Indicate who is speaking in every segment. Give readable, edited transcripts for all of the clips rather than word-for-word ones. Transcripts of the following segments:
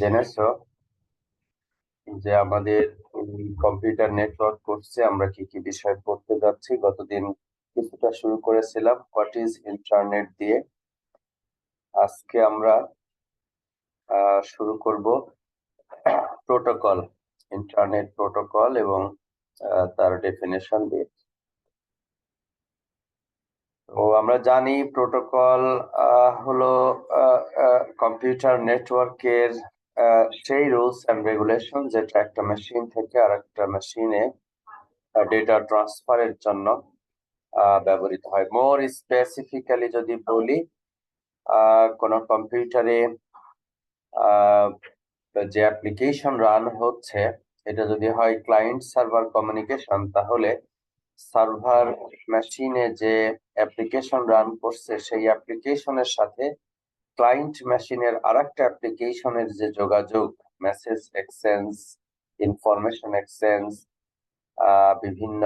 Speaker 1: জেনেছো যে আমাদের computer network কোর্সে আমরা কি কি বিষয় পড়তে যাচ্ছি। গতদিন কিছুটা শুরু করেছিলাম হোয়াট ইজ ইন্টারনেট দিয়ে। আজকে আমরা শুরু করব প্রোটোকল, ইন্টারনেট প্রোটোকল এবং তার ডেফিনেশন দিয়ে। তো আমরা জানি প্রোটোকল হলো কম্পিউটার নেটওয়ার্কের সেই রুলস এন্ড রেগুলেশন যেটা একটা মেশিন থেকে আর একটা মেশিনে ডেটা ট্রান্সফারের জন্য ব্যবহৃত হয়। মোর স্পেসিফিক্যালি যদি বলি, কোন কম্পিউটারে যে অ্যাপ্লিকেশন রান হচ্ছে এটা যদি হয় ক্লায়েন্ট সার্ভার কমিউনিকেশন, তাহলে সার্ভার মেশিনে যে অ্যাপ্লিকেশন রান করছে সেই অ্যাপ্লিকেশনের সাথে ক্লায়েন্ট মেশিনের আরেকটা অ্যাপ্লিকেশনের যে যোগাযোগ, মেসেজ এক্সচেঞ্জ, ইনফরমেশন এক্সচেঞ্জ, বিভিন্ন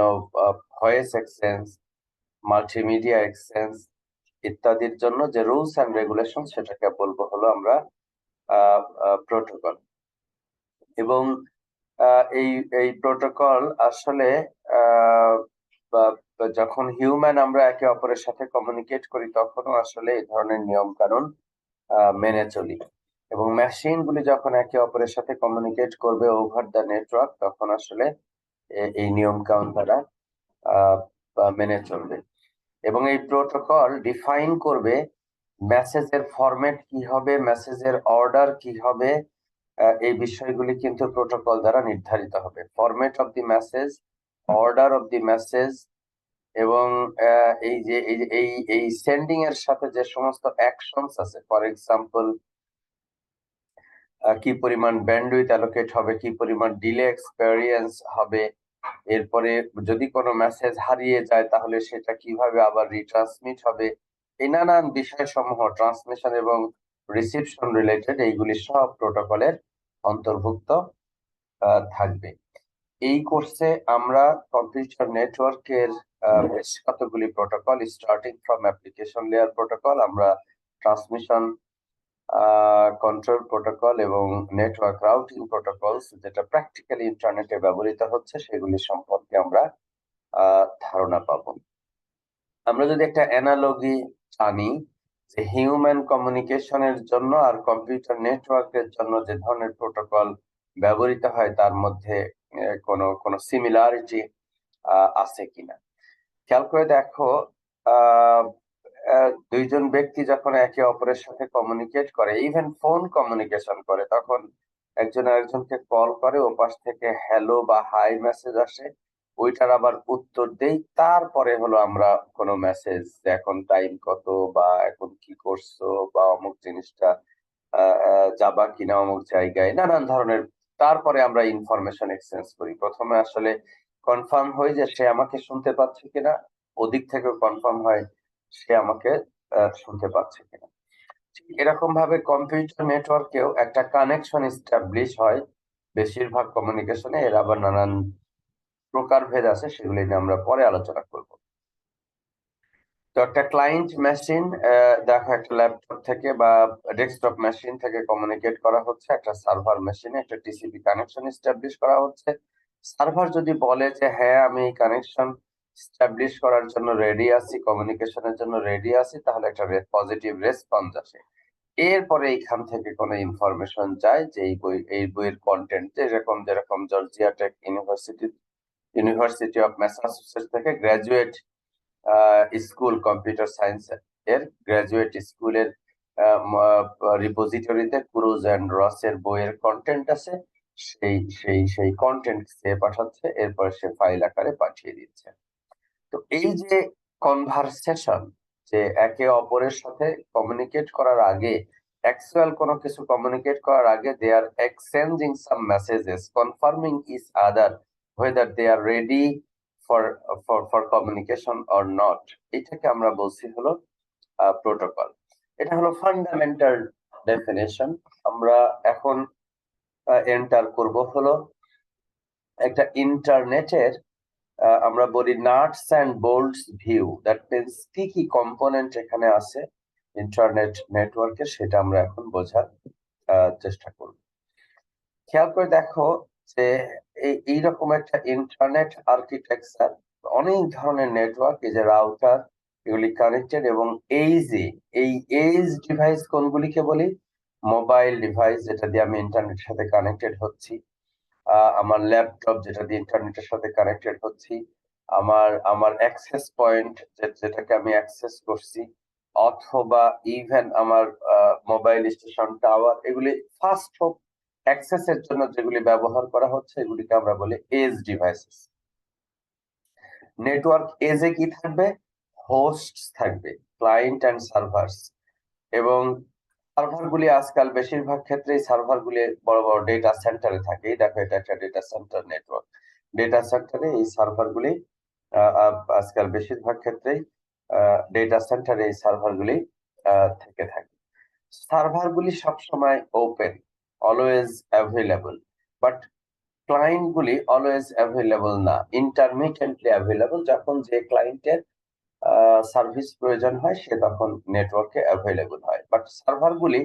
Speaker 1: ভয়েস এক্সচেঞ্জ, মাল্টিমিডিয়া এক্সচেঞ্জ ইত্যাদির জন্য যে রুলস এন্ড রেগুলেশন সেটাকে বলবো হলো আমরা প্রোটোকল। এবং এই এই প্রোটোকল আসলে যখন হিউম্যান আমরা একে অপরের সাথে কমিউনিকেট করি তখনও আসলে এই ধরনের নিয়ম কানুন মেনে চলি, এবং মেশিন গুলি যখন একে অপরের সাথে কমিউনিকেট করবে ওভার দ্য নেটওয়ার্ক তখন আসলে এই নিয়ম কানুন তারা মেনে চলবে। এবং এই প্রোটোকল ডিফাইন করবে মেসেজের ফরম্যাট কি হবে, মেসেজের অর্ডার কি হবে, এই বিষয়গুলি কিন্তু প্রোটোকল দ্বারা নির্ধারিত হবে। Format of the message, order of the message, এবং এই যে এই সেন্ডিং এর সাথে যে সমস্ত অ্যাকশনস আছে, ফর এক্সাম্পল কি পরিমাণ ব্যান্ডউইথ অ্যালোকেট হবে, কি পরিমাণ ডিলে এক্সপেরিয়েন্স হবে, এরপরে যদি কোনো মেসেজ হারিয়ে যায় তাহলে সেটা কিভাবে আবার রিট্রান্সমিট হবে, এই নানান বিষয় সমূহ ট্রান্সমিশন এবং রিসিপশন রিলেটেড এইগুলি সব প্রোটোকলের অন্তর্ভুক্ত থাকবে। এই কোর্সে আমরা কম্পিউটার নেটওয়ার্কের বেশ কতগুলি protocol, starting from application layer protocol, আমরা ট্রান্সমিশন কন্ট্রোল প্রোটোকল এবং নেটওয়ার্ক রাউটিং প্রোটোকলস যেটা প্র্যাকটিক্যালি ইন্টারনেটে ব্যবহৃত হচ্ছে সেগুলি সম্পর্কে আমরা ধারণা পাব। আমরা যদি একটা অ্যানালজি জানি যে হিউম্যান কমিউনিকেশনের জন্য আর কম্পিউটার নেটওয়ার্কের জন্য যে ধরনের প্রোটোকল ব্যবহৃত হয় তার মধ্যে কোনো সিমিলারিটি আছে কিনা খেয়াল করে দেখো। দুইজন ব্যক্তি যখন একে অপরের সাথে কমিউনিকেট করে, ইভেন ফোন কমিউনিকেশন করে, তখন একজন আরেকজনকে কল করে, ওপাশ থেকে হ্যালো বা হাই মেসেজ আসে, ওইটার আবার উত্তর দেই, তারপরে হলো আমরা কোনো মেসেজ, এখন টাইম কত বা এখন কি করছো বা অমুক জিনিসটা যাবা কিনা অমুক জায়গায়, নানান ধরনের, তারপরে আমরা ইনফরমেশন এক্সচেঞ্জ করি। প্রথমে আসলে কনফার্ম হয় যে সে আমাকে শুনতে পাচ্ছে কিনা, ওদিক থেকেও কনফার্ম হয় সে আমাকে শুনতে পাচ্ছে কিনা। ঠিক এরকম ভাবে কম্পিউটার নেটওয়ার্কেও একটা কানেকশন এস্টাবলিশ হয়। বেশিরভাগ কমিউনিকেশনে এর আবার নানান প্রকারভেদ আছে, সেগুলি নিয়ে আমরা পরে আলোচনা করব। তো একটা ক্লায়েন্ট মেশিন, দেখো একটা ল্যাপটপ থেকে বা ডেস্কটপ মেশিন থেকে কমিউনিকেট করা হচ্ছে একটা সার্ভার মেশিনে, একটা টিসিপি কানেকশন এস্টাবলিশ করা হচ্ছে। সার্ভার যদি বলে যে হ্যাঁ আমি এই কানেকশন এস্টাবলিশ করার জন্য রেডি আছি, কমিউনিকেশনের জন্য রেডি আছি, তাহলে একটা পজিটিভ রেসপন্স আসে। এরপরে এইখান থেকে কোনো ইনফরমেশন যায় যে এই বইয়ের কন্টেন্ট, যেরকম Georgia Tech University of Massachusetts থেকে গ্রাজুয়েট স্কুল কম্পিউটার সায়েন্স এর গ্রাজুয়েট স্কুলের রিপোজিটরিতে ক্রুজ এন্ড রসের বইয়ের কন্টেন্ট আছে, সেই কন্টেন্ট সে পাঠাচ্ছে, এরপরে সে ফাইল আকারে পাঠিয়ে দিচ্ছে। তো এই যে কনভারসেশন, যে একে অপরের সাথে কমিউনিকেট করার আগে, অ্যাকচুয়াল কোনো কিছু কমিউনিকেট করার আগে they are exchanging some messages confirming each other whether they are ready for communication or not, এটাকে আমরা বলছি হলো প্রোটোকল। এটা হলো ফান্ডামেন্টাল ডেফিনেশন। আমরা এখন এন্টার করব হলো একটা ইন্টারনেটের, আমরা বলি nuts and Bolts view, that means কি কি কম্পোনেন্ট এখানে আছে ইন্টারনেট নেটওয়ার্কের, সেটা আমরা এখন বোঝার চেষ্টা করব। খেয়াল করে দেখো যে এইরকম একটা ইন্টারনেট আর্কিটেকচার, অনেক ধরনের নেটওয়ার্ক, এই যে রাউটার, এগুলি কানেক্টেড, এবং এই ডিভাইস কোনগুলিকে বলি? মোবাইল ডিভাইস, যেটা দিয়ে আমি ইন্টারনেটের সাথে কানেক্টেড হচ্ছি, আমার ল্যাপটপ যেটা দিয়ে ইন্টারনেটের সাথে কানেক্টেড হচ্ছি, আমার অ্যাক্সেস পয়েন্ট যেটাকে আমি অ্যাক্সেস করছি, অথবা ইভেন আমার মোবাইল স্টেশন টাওয়ার, এগুলি ফাস্ট হোক অ্যাক্সেস এর জন্য যেগুলি ব্যবহার করা হচ্ছে, এগুলিকে আমরা বলি এজ ডিভাইসেস। নেটওয়ার্ক এজে কি থাকবে? হোস্ট থাকবে, ক্লায়েন্ট অ্যান্ড সার্ভার্স। এবং সার্ভারগুলি আজকাল বেশিরভাগ ক্ষেত্রেই সার্ভারগুলি বড় বড় ডেটা সেন্টারে থাকে। দেখো, এটা একটা ডেটা সেন্টার নেটওয়ার্ক। ডেটা সেন্টারে এই সার্ভারগুলি আজকাল বেশিরভাগ ক্ষেত্রেই ডেটা সেন্টারে এই সার্ভারগুলি থেকে থাকে। সার্ভারগুলি সবসময় open, always available, but client গুলি অলওয়েজ অ্যাভেলেবল না, ইন্টারমিটেন্টলি অ্যাভেলেবল। যখন যে ক্লায়েন্টের সার্ভিস প্রয়োজন হয় সে তখন নেটওয়ার্কে অ্যাভেলেবল হয়। বাট সার্ভারগুলি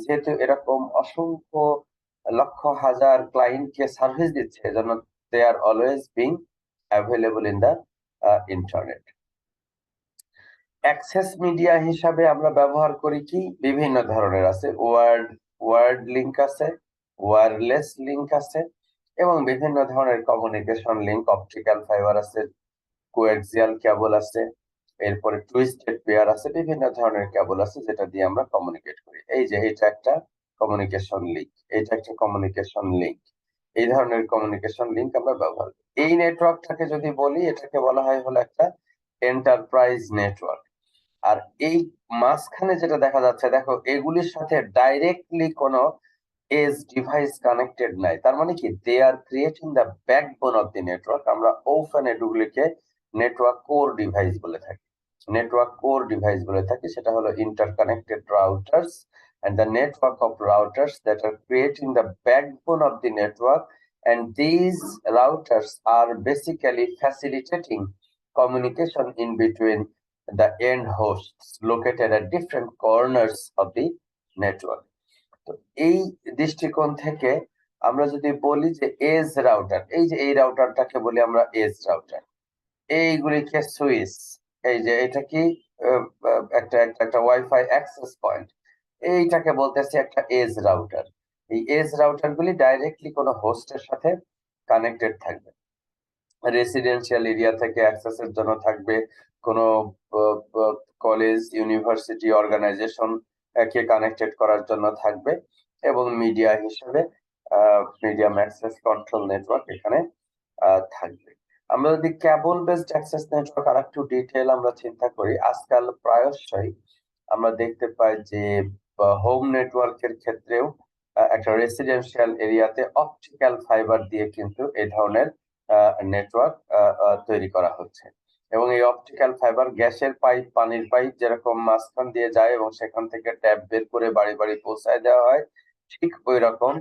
Speaker 1: যেহেতু এরকম অসংখ্য লক্ষ হাজার ক্লায়েন্টকে সার্ভিস দিচ্ছে, এজন্য they are always being available in the internet. Access media হিসাবে আমরা ব্যবহার করি কি? বিভিন্ন ধরনের আছে। ওয়ার্ড লিংক আছে, ওয়্যারলেস লিংক আছে, এবং বিভিন্ন ধরনের কমিউনিকেশন লিংক, অপটিক্যাল ফাইবার আছে, কোয়াক্সিয়াল কেবল আছে, এরপরে টুইস্টেড পেয়ার আছে, বিভিন্ন ধরনের কেবল আছে যেটা দিয়ে আমরা কমিউনিকেট করি। এই যে এটা একটা কমিউনিকেশন লিংক, এটা একটা কমিউনিকেশন লিংক, এই ধরনের কমিউনিকেশন লিংক আমরা ব্যবহার করি। এই নেটওয়ার্কটাকে যদি বলি, এটাকে বলা হয় হলো একটা এন্টারপ্রাইজ নেটওয়ার্ক। আর এই মাঝখানে যেটা দেখা যাচ্ছে, দেখো, এগুলির সাথে ডাইরেক্টলি কোনো এজ ডিভাইস কানেক্টেড নাই। তার মানে কি? They are creating the backbone of the network. আমরা ওপেন এগুলিকে নেটওয়ার্ক কোর ডিভাইস বলে থাকি। নেটওয়ার্ক কোর ডিভাইস বলে থাকি, সেটা হলো interconnected routers and the network of routers that are creating the backbone of the network, and these routers are basically facilitating communication in between the end hosts located at different corners of the network. তো এই দৃষ্টিকোণ থেকে আমরা যদি বলি যে age router, এই যে এই রাউটারটাকে বলি আমরা এজ রাউটার, এইগুলিকে সুইচ, এই যে এটা কি একটা ওয়াইফাই অ্যাক্সেস পয়েন্ট, এইটাকে বলতেছি একটা এজ রাউটার। এই এজ রাউটার গুলি ডাইরেক্টলি কোনো হোস্টের সাথে কানেক্টেড থাকবে, রেসিডেন্সিয়াল এরিয়া থেকে অ্যাক্সেসের জন্য থাকবে, কোনো কলেজ, ইউনিভার্সিটি, অর্গানাইজেশন কে কানেক্টেড করার জন্য থাকবে, এবং মিডিয়া হিসেবে মিডিয়াম অ্যাক্সেস কন্ট্রোল নেটওয়ার্ক এখানে থাকবে। আমরা যদি কেবল বেসড অ্যাক্সেস নেটওয়ার্ক আর একটু ডিটেল আমরা চিন্তা করি, আজকাল প্রায়শই আমরা দেখতে পাই যে হোম নেটওয়ার্কের ক্ষেত্রেও একটা রেসিডেন্সিয়াল এরিয়াতে অপটিক্যাল ফাইবার দিয়ে কিন্তু এই ধরনের নেটওয়ার্ক তৈরি করা হচ্ছে। এবং এই অপটিক্যাল ফাইবার গ্যাসের পাইপ, পানির পাইপ যেরকম মাঝখান দিয়ে যায় এবং সেখান থেকে ট্যাপ বের করে বাড়ি বাড়ি পৌঁছায় দেওয়া হয়, ঠিক ওই রকম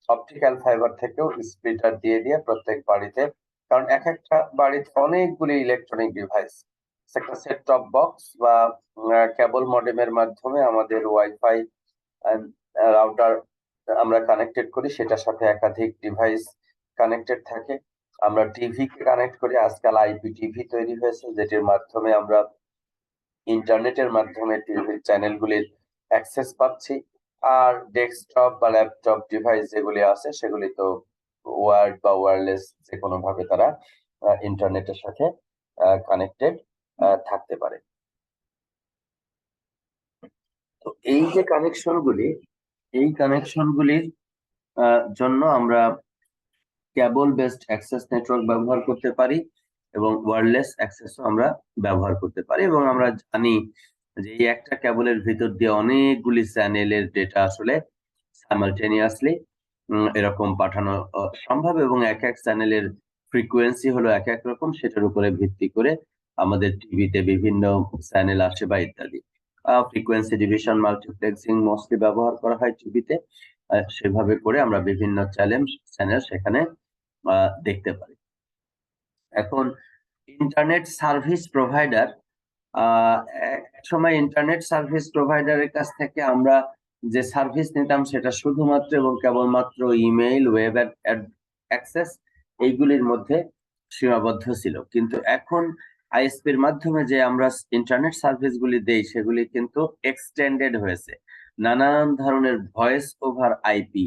Speaker 1: অপটিক্যাল ফাইবার থেকেও স্প্লিটার দিয়ে দিয়ে প্রত্যেক বাড়িতে, কারণ এক একটা বাড়িতে অনেকগুলি ইলেকট্রনিক ডিভাইস, একটা সেট টপ বক্স বা কেবল মডেমের মাধ্যমে আমাদের ওয়াইফাই রাউটার আমরা কানেক্টেড করি, সেটার সাথে একাধিক ডিভাইস কানেক্টেড থাকে। আমরা টিভি কে কানেক্ট করি, আজকাল আইপি টিভি তৈরি হয়েছে যেটির মাধ্যমে আমরা ইন্টারনেটের মাধ্যমে টিভি চ্যানেলগুলির অ্যাক্সেস পাচ্ছি। আর ডেস্কটপ বা ল্যাপটপ ডিভাইস যেগুলি আছে সেগুলি তো ওয়ার্ড বা ওয়্যারলেস যে কোনো ভাবে তারা ইন্টারনেটের সাথে কানেক্টেড থাকতে পারে। তো এই যে কানেকশনগুলি, এই কানেকশনগুলির জন্য আমরা কেবল বেসড অ্যাক্সেস নেটওয়ার্ক ব্যবহার করতে পারি, এবং ওয়্যারলেস অ্যাক্সেসও আমরা ব্যবহার করতে পারি। এবং আমরা জানি যে এই একটা কেবলের ভিতর দিয়ে অনেকগুলি চ্যানেলের ডেটা আসলে সাইমালটেনিয়াসলি এরকম পাঠানো সম্ভব, এবং এক এক চ্যানেলের ফ্রিকোয়েন্সি হলো এক এক রকম, সেটার উপরে ভিত্তি করে আমাদের টিভিতে বিভিন্ন চ্যানেল আসে বা ইত্যাদি। ফ্রিকোয়েন্সি ডিভিশন মাল্টিপ্লেক্সিং মোস্টলি ব্যবহার করা হয় টিভিতে, সেভাবে করে আমরা বিভিন্ন চ্যানেল সেখানে দেখতে পারি। এখন ইন্টারনেট সার্ভিস প্রোভাইডার, এক সময় ইন্টারনেট সার্ভিস প্রোভাইডারের কাছ থেকে আমরা যে সার্ভিস নিতাম সেটা শুধুমাত্র এবং কেবলমাত্র ইমেইল, ওয়েব অ্যাক্সেস এইগুলির মধ্যে সীমাবদ্ধ ছিল। কিন্তু এখন আইএসপির মাধ্যমে যে আমরা ইন্টারনেট সার্ভিসগুলি দেই সেগুলি কিন্তু এক্সটেন্ডেড হয়েছে। নানান ধরনের ভয়েস ওভার আইপি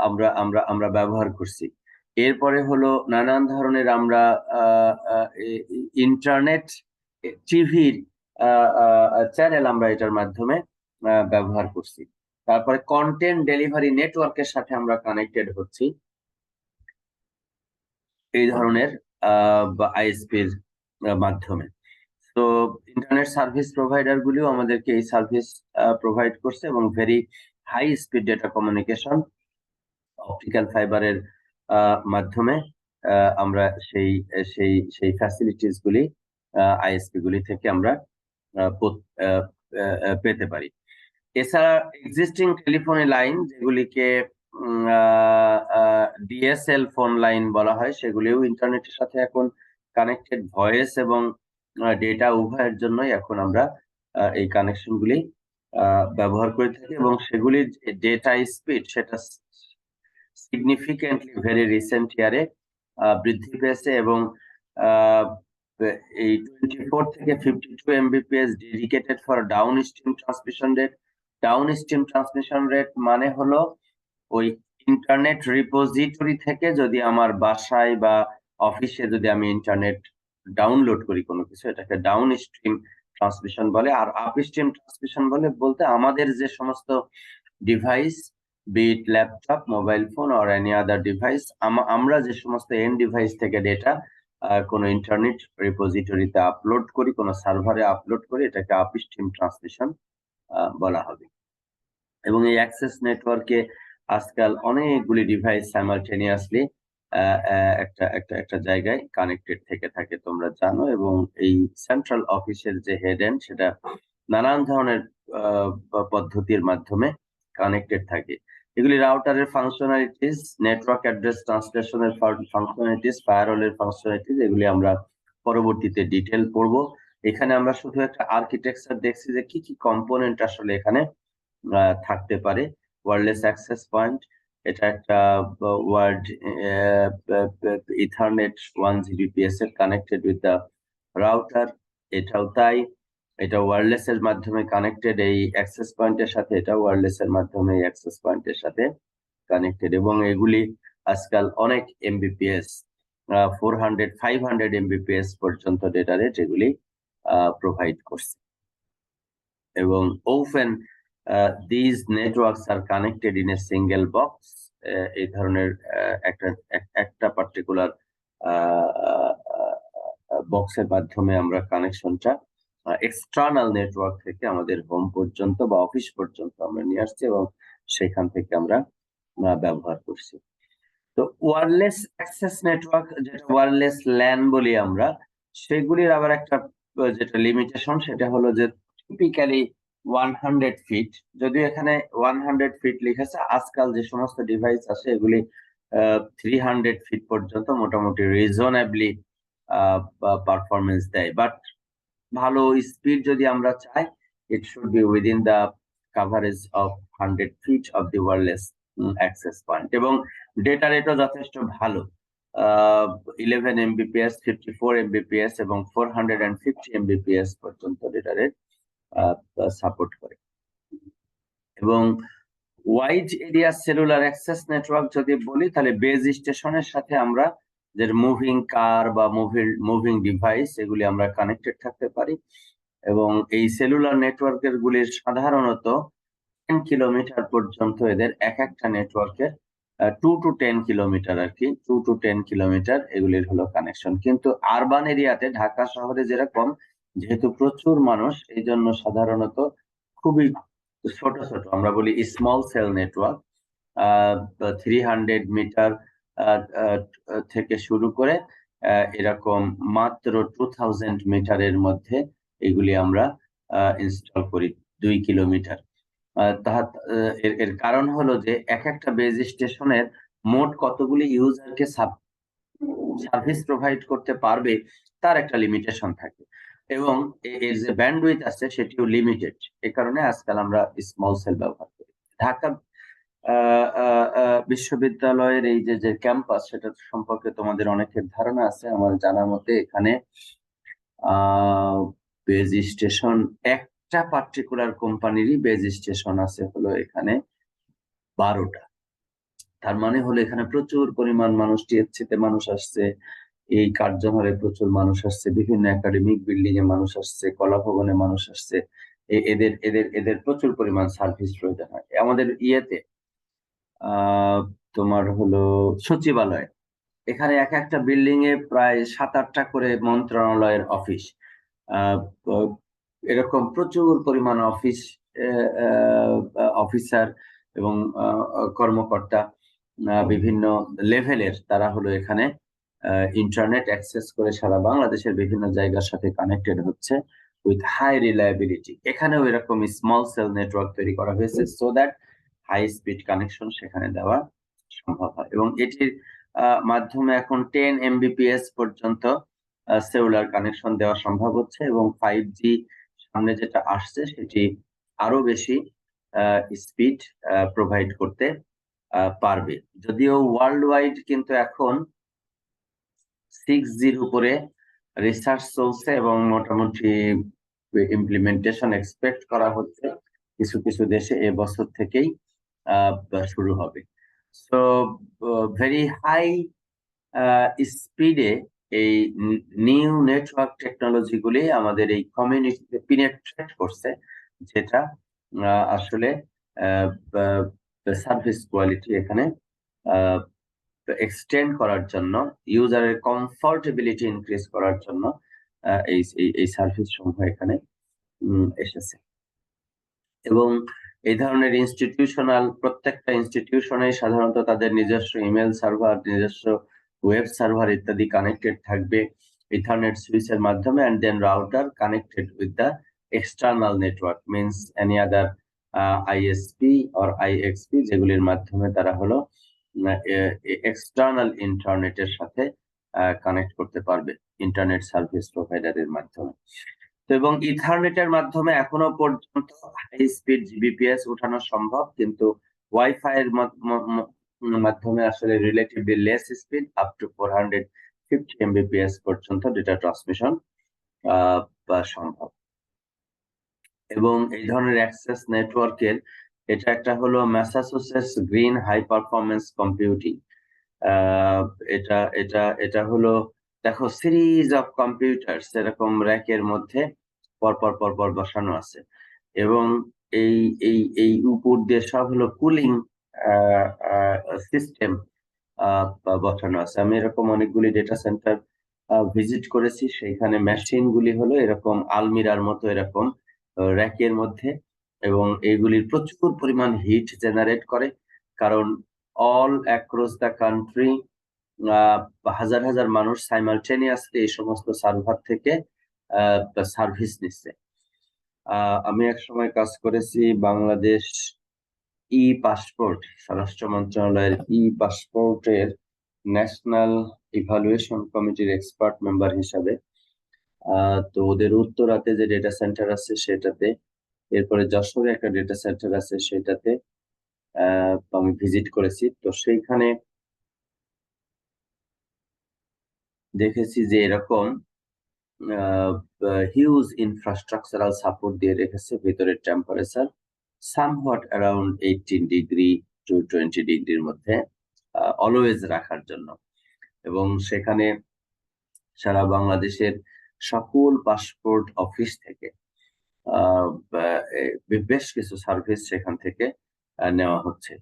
Speaker 1: আমরা আমরা আমরা ব্যবহার করছি। এরপরে হলো নানান ধরনের আমরা ইন্টারনেট টিভির চ্যানেল আমরা এটার মাধ্যমে ব্যবহার করছি। তারপরে কন্টেন্ট ডেলিভারি নেটওয়ার্কের সাথে আমরা কানেক্টেড হচ্ছি এই ধরনের আইএসপির মাধ্যমে। তো ইন্টারনেট সার্ভিস প্রোভাইডার গুলিও আমাদেরকে এই সার্ভিস প্রোভাইড করছে এবং very high speed data communication optical ফাইবারের মাধ্যমে আমরা সেই সেই সেই ফ্যাসিলিটিস গুলি আইএসপি গুলি থেকে আমরা পেতে পারি। এছাড়া এক্সিস্টিং টেলিফোনি লাইন যেগুলিকে ডিএসএল ফোন লাইন বলা হয় সেগুলিও ইন্টারনেটের সাথে এখন কানেক্টেড। ভয়েস এবং ডেটা উভয়ের জন্যই এখন আমরা এই কানেকশন গুলি ব্যবহার করে থাকি এবং সেগুলির ডেটা স্পিড সেটা সিগনিফিকেন্টলি ভেরি রিসেন্ট ইয়ারে বৃদ্ধি পেয়েছে এবং এই 24 থেকে 52 Mbps dedicated for down stream transmission rate. Down stream transmission rate মানে হলো ওই ইন্টারনেট রিপোজিটরি থেকে যদি আমার বাসায় বা অফিসে যদি আমি ইন্টারনেট ডাউনলোড করি কোনো কিছু, এটাকে ডাউন স্ট্রিম ট্রান্সমিশন বলে। আর আপ স্ট্রিম ট্রান্সমিশন বলতে আমাদের যে সমস্ত device, be it laptop, mobile phone or any other device, আমরা যে সমস্ত এন্ড ডিভাইস থেকে ডেটা কোনো ইন্টারনেট রিপোজিটরিতে আপলোড করি, কোনো সার্ভারে আপলোড করি, এটাকে আপ স্ট্রিম ট্রান্সমিশন বলা হবে। এবং এই অ্যাক্সেস নেটওয়ার্কে আজকাল অনেকগুলি ডিভাইস সাইমালটেনিয়াসলি একটা জায়গায় কানেক্টেড থেকে থাকে তোমরা জানো। এবং এই সেন্ট্রাল অফিসের যে হেড এন্ড সেটা নানান ধরনের পদ্ধতির মাধ্যমে কানেক্টেড থাকে। এগুলি রাউটারের ফাংশনালিটিস, নেটওয়ার্ক অ্যাড্রেস ট্রান্সলেশনের ফাংশনালিটিস, ফায়ারওয়ালের ফাংশনালিটিস, এগুলি আমরা পরবর্তীতে ডিটেল পড়বো। এখানে আমরা শুধু একটা আর্কিটেকচার দেখছি যে কি কি কম্পোনেন্ট আসলে এখানে থাকতে পারে। ওয়্যারলেস অ্যাক্সেস পয়েন্ট, এটা একটা ওয়ার্ড ইথারনেট 1 Gbps এর কানেক্টেড উইথ দ্য রাউটার, এটাও তাই। এটা ওয়্যারলেস এর মাধ্যমে কানেক্টেড এই অ্যাক্সেস পয়েন্টের সাথে, এটা ওয়্যারলেস এর মাধ্যমে এই অ্যাক্সেস পয়েন্টের সাথে কানেক্টেড এবং এগুলি আজকাল অনেক এমবিপিএস 400-500 এমবিপিএস পর্যন্ত ডেটা রেট এগুলি প্রোভাইড করছে। এবং often these networks are connected in a single box। এই ধরনের একটা পার্টিকুলার বক্সের মাধ্যমে আমরা কানেকশনটা এক্সটার্নাল নেটওয়ার্ক থেকে আমাদের হোম পর্যন্ত বা অফিস পর্যন্ত আমরা নিয়ে আসছি এবং সেখান থেকে আমরা ব্যবহার করছি। তো ওয়্যারলেস অ্যাক্সেস নেটওয়ার্ক, যেটা ওয়্যারলেস ল্যান বলি আমরা, সেগুলির আবার একটা যেটা লিমিটেশন সেটা হলো যে টিপিক্যালি 100 ফিট। যদিও এখানে 100 ফিট লিখেছে, আজকাল যে সমস্ত ডিভাইস আছে এগুলি 300 ফিট পর্যন্ত মোটামুটি রিজনেবলি পারফরমেন্স দেয়। বাট ভালো স্পিড যদি আমরা চাই, it should be within the coverage of 100 feet of the wireless access point. এবং ডেটা রেটও যথেষ্ট ভালো, 11 এমবিপিএস, 54 এমবিপিএস এবং 450 এমবিপিএস পর্যন্ত ডেটা রেট সাপোর্ট করে। এবং wide area cellular access network যদি বলি, তাহলে বেজ স্টেশনের সাথে আমরা যে মুভিং কার বা মুভিং ডিভাইস এগুলি আমরা কানেক্টেড থাকতে পারি। এবং এই সেলুলার নেটওয়ার্কের গুলির সাধারণত 10 কিলোমিটার পর্যন্ত এদের একটা নেটওয়ার্কের 2 to 10 কিলোমিটার আর কি, 2 to 10 কিলোমিটার এগুলির হলো কানেকশন। কিন্তু আরবান এরিয়াতে, ঢাকা শহরে যেরকম, যেহেতু প্রচুর মানুষ, এই জন্য সাধারণত খুবই ছোট ছোট, আমরা বলি স্মল সেল নেটওয়ার্ক, 300 মিটার থেকে শুরু করে এরকম মাত্র 2000 মিটারের মধ্যে এগুলি আমরা ইনস্টল করি, 2 কিলোমিটার। এর কারণ হলো যে একটা বেজ স্টেশনের মোট কতগুলি ইউজারকে সার্ভিস প্রোভাইড করতে পারবে তার একটা লিমিটেশন থাকে এবং এর যে ব্যান্ডউইথ আছে সেটিও লিমিটেড। এই কারণে আজকাল আমরা স্মল সেল ব্যবহার করি।
Speaker 2: ঢাকা বিশ্ববিদ্যালয়ের এই যে ক্যাম্পাস, সেটা সম্পর্কে তোমাদের অনেকের ধারণা আছে। আমার জানা মতে এখানে বেজ স্টেশন, একটা পার্টিকুলার কোম্পানিরই বেজ স্টেশন আছে হলো এখানে 12টা। তার মানে হলো এখানে প্রচুর পরিমাণ মানুষ, টিএসসিতে মানুষ আসছে, এই কার্যহরে প্রচুর মানুষ আসছে, বিভিন্ন একাডেমিক বিল্ডিং এ মানুষ আসছে, কলা ভবনে মানুষ আসছে। এদের এদের এদের প্রচুর পরিমাণ সার্ভিস প্রয়োজন হয়। আমাদের ইয়েতে তোমার হলো সচিবালয়, এখানে এক একটা বিল্ডিং এ প্রায় 7-8টা করে মন্ত্রণালয়ের অফিস। আহ, আহ, এরকম প্রচুর পরিমাণ অফিসার এবং কর্মকর্তা বিভিন্ন লেভেলের, তারা হলো এখানে ইন্টারনেট অ্যাক্সেস করে সারা বাংলাদেশের বিভিন্ন জায়গার সাথে কানেক্টেড হচ্ছে উইথ হাই রিলায়েবিলিটি। এখানেও এরকম স্মল সেল নেটওয়ার্ক তৈরি করা হয়েছে so that high speed connection সেখানে দেওয়া সম্ভব হয়। এবং এটির মাধ্যমে এখন 10 Mbps পর্যন্ত সেলুলার কানেকশন দেওয়া সম্ভব হচ্ছে, এবং 5G সামনে যেটা আসছে সেটি আরো বেশি স্পিড প্রোভাইড করতে পারবে। যদিও ওয়ার্ল্ড ওয়াইড কিন্তু এখন 6G'র উপরে রিসার্চ চলছে এবং মোটামুটি ইমপ্লিমেন্টেশন এক্সপেক্ট করা হচ্ছে কিছু কিছু দেশে এবছর থেকেই শুরু হবে। সো ভেরি হাই স্পিডে এই নিউ নেটওয়ার্ক টেকনোলজি গুলি আমাদের এই কমিউনিটিতে পিনেট্রেট করছে, যেটা আসলে সার্ভিস কোয়ালিটি এখানে এক্সটেন্ড করার জন্য, ইউজারের কমফোর্টেবিলিটি ইনক্রিজ করার জন্য এই সার্ভিস সমূহ এখানে এসেছে। এবং এই ধরনের প্রত্যেকটা ইনস্টিটিউশনে সাধারণত তাদের নিজস্ব ইমেল সার্ভার, নিজস্ব ওয়েব সার্ভার ইত্যাদি কানেক্টেড থাকবে ইথারনেট সুইচের মাধ্যমে, and then router connected with the external network, means any other ISP or IXP, যেগুলির মাধ্যমে তারা হলো এক্সটার্নাল ইন্টারনেটের সাথে কানেক্ট করতে পারবে ইন্টারনেট সার্ভিস প্রোভাইডারের মাধ্যমে। এবং ইথারনেটের মাধ্যমে এখনো পর্যন্ত হাই স্পিড জিবিপিএস উঠানো সম্ভব, কিন্তু ওয়াইফাই এর মাধ্যমে আসলে relatively less speed up to 450 Mbps পর্যন্ত ডেটা ট্রান্সমিশন সম্ভব। এবং এই ধরনের অ্যাক্সেস নেটওয়ার্কের এটা একটা হলো Massachusetts Green High Performance Computing. এটা এটা এটা হলো, দেখো, সিরিজ অফ কম্পিউটার এরকম র্যাকের মধ্যে পরপর পরপর বসানো আছে, এবং এই এই এই উপর দিয়ে সব হলো কুলিং সিস্টেম বসানো আছে। আমি এরকম অনেকগুলি ডেটা সেন্টার ভিজিট করেছি, সেইখানে মেশিন গুলি হলো এরকম আলমিরার মতো এরকম র্যাকের মধ্যে, এবং এইগুলির প্রচুর পরিমাণ হিট জেনারেট করে, কারণ অল অ্যাক্রস দ্য কান্ট্রি হাজার হাজার মানুষ সাইমালটেনিয়াসলি এই সমস্ত সার্ভার থেকে সার্ভিস নিচ্ছে। আমি এক সময় কাজ করেছি বাংলাদেশ পাসপোর্ট, স্বরাষ্ট্র মন্ত্রণালয়ের পাসপোর্টের ন্যাশনাল ইভালুয়েশন কমিটির এক্সপার্ট মেম্বার হিসাবে। তো ওদের উত্তরাতে যে ডেটা সেন্টার আছে সেটাতে, এরপরে যশোরে একটা ডেটা সেন্টার আছে সেটাতে আমি ভিজিট করেছি। তো সেইখানে দেখেছি যে এরকম হিউজ ইনফ্রাস্ট্রাকচারাল সাপোর্ট দিয়ে রেখেছে ভেতরের টেম্পারেচার সামহট অ্যারাউন্ড 18 ডিগ্রি টু 20 ডিগ্রির মধ্যে অলওয়েজ রাখার জন্য। এবং সেখানে সারা বাংলাদেশের সকল পাসপোর্ট অফিস থেকে বেশ কিছু সার্ভিস সেখান থেকে নেওয়া হচ্ছে।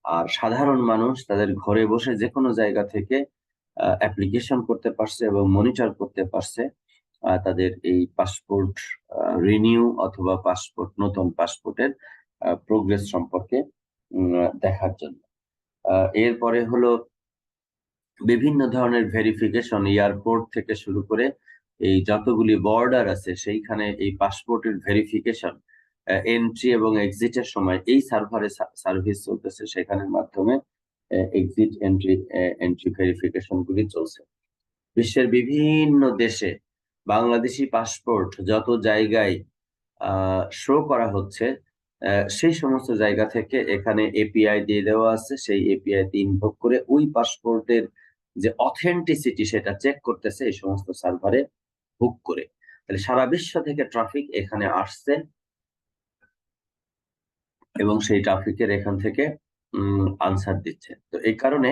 Speaker 2: আর সাধারণ মানুষ তাদের ঘরে বসে যে কোনো জায়গা থেকে অ্যাপ্লিকেশন করতে পারছে এবং মনিটর করতে পারছে তাদের এই পাসপোর্ট রিনিউ অথবা নতুন পাসপোর্টের প্রোগ্রেস সম্পর্কে দেখার জন্য। এরপরে হলো বিভিন্ন ধরনের ভেরিফিকেশন, এয়ারপোর্ট থেকে শুরু করে এই যতগুলি বর্ডার আছে সেইখানে এই পাসপোর্টের ভেরিফিকেশন, এন্ট্রি এবং এক্সিটের সময় এই সার্ভারে সার্ভিস চলতেছে, সেখানের মাধ্যমে এক্সিট এন্ট্রি ভেরিফিকেশন গুলি চলছে। বিশ্বের বিভিন্ন দেশে বাংলাদেশি পাসপোর্ট যত জায়গায় শো করা হচ্ছে, সেই সমস্ত জায়গা থেকে এখানে এপিআই দিয়ে দেওয়া আছে, সেই এপিআই তে ইনভোক করে ওই পাসপোর্টের যে অথেন্টিসিটি সেটা চেক করতেছে এই সমস্ত সার্ভারে হুক করে। তাহলে সারা বিশ্ব থেকে ট্রাফিক এখানে আসছে এবং সেই ট্রাফিকের এখান থেকে আনসার দিচ্ছে। তো এই কারণে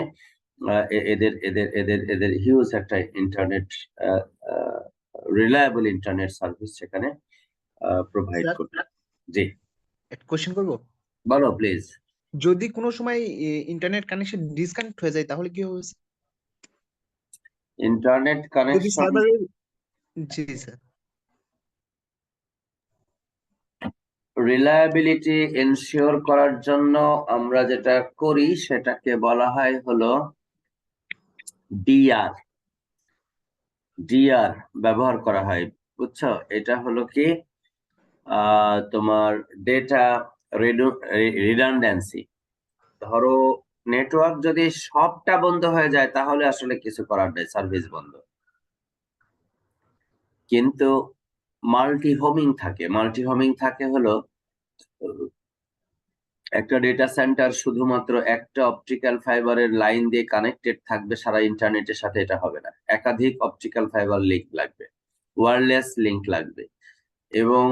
Speaker 2: এদের এদের এদের এদের হিউজ একটা ইন্টারনেট রিলায়েবল ইন্টারনেট সার্ভিস সেখানে প্রোভাইড
Speaker 3: স্যার
Speaker 2: করছে। জি
Speaker 3: একটা কোশ্চেন করবো,
Speaker 2: বলো প্লিজ।
Speaker 3: যদি কোনো সময় ইন্টারনেট কানেকশন ডিসকানেক্ট হয়ে যায় তাহলে কি হবে স্যার?
Speaker 2: ইন্টারনেট
Speaker 3: যদি
Speaker 2: কানেকশন
Speaker 3: সার্ভারের, জি স্যার।
Speaker 2: রিলায়েবিলিটি এনশিওর করার জন্য আমরা যেটা করি সেটাকে বলা হয় হলো ডিআর। ডিআর ব্যবহার করা হয়, বুঝছো? এটা হলো কি তোমার ডেটা রিডান্ডেন্সি। ধরো নেটওয়ার্ক যদি সবটা বন্ধ হয়ে যায় তাহলে আসলে কিছু করার নেই, সার্ভিস বন্ধ। কিন্তু মাল্টি হোমিং থাকে। মাল্টি হোমিং থাকে হলো একটা ডেটা সেন্টার শুধুমাত্র একটা অপটিক্যাল ফাইবারের লাইন দিয়ে কানেক্টেড থাকবে সারা ইন্টারনেটের সাথে, এটা হবে না। একাধিক অপটিক্যাল ফাইবার লিংক লাগবে, ওয়্যারলেস লিংক লাগবে এবং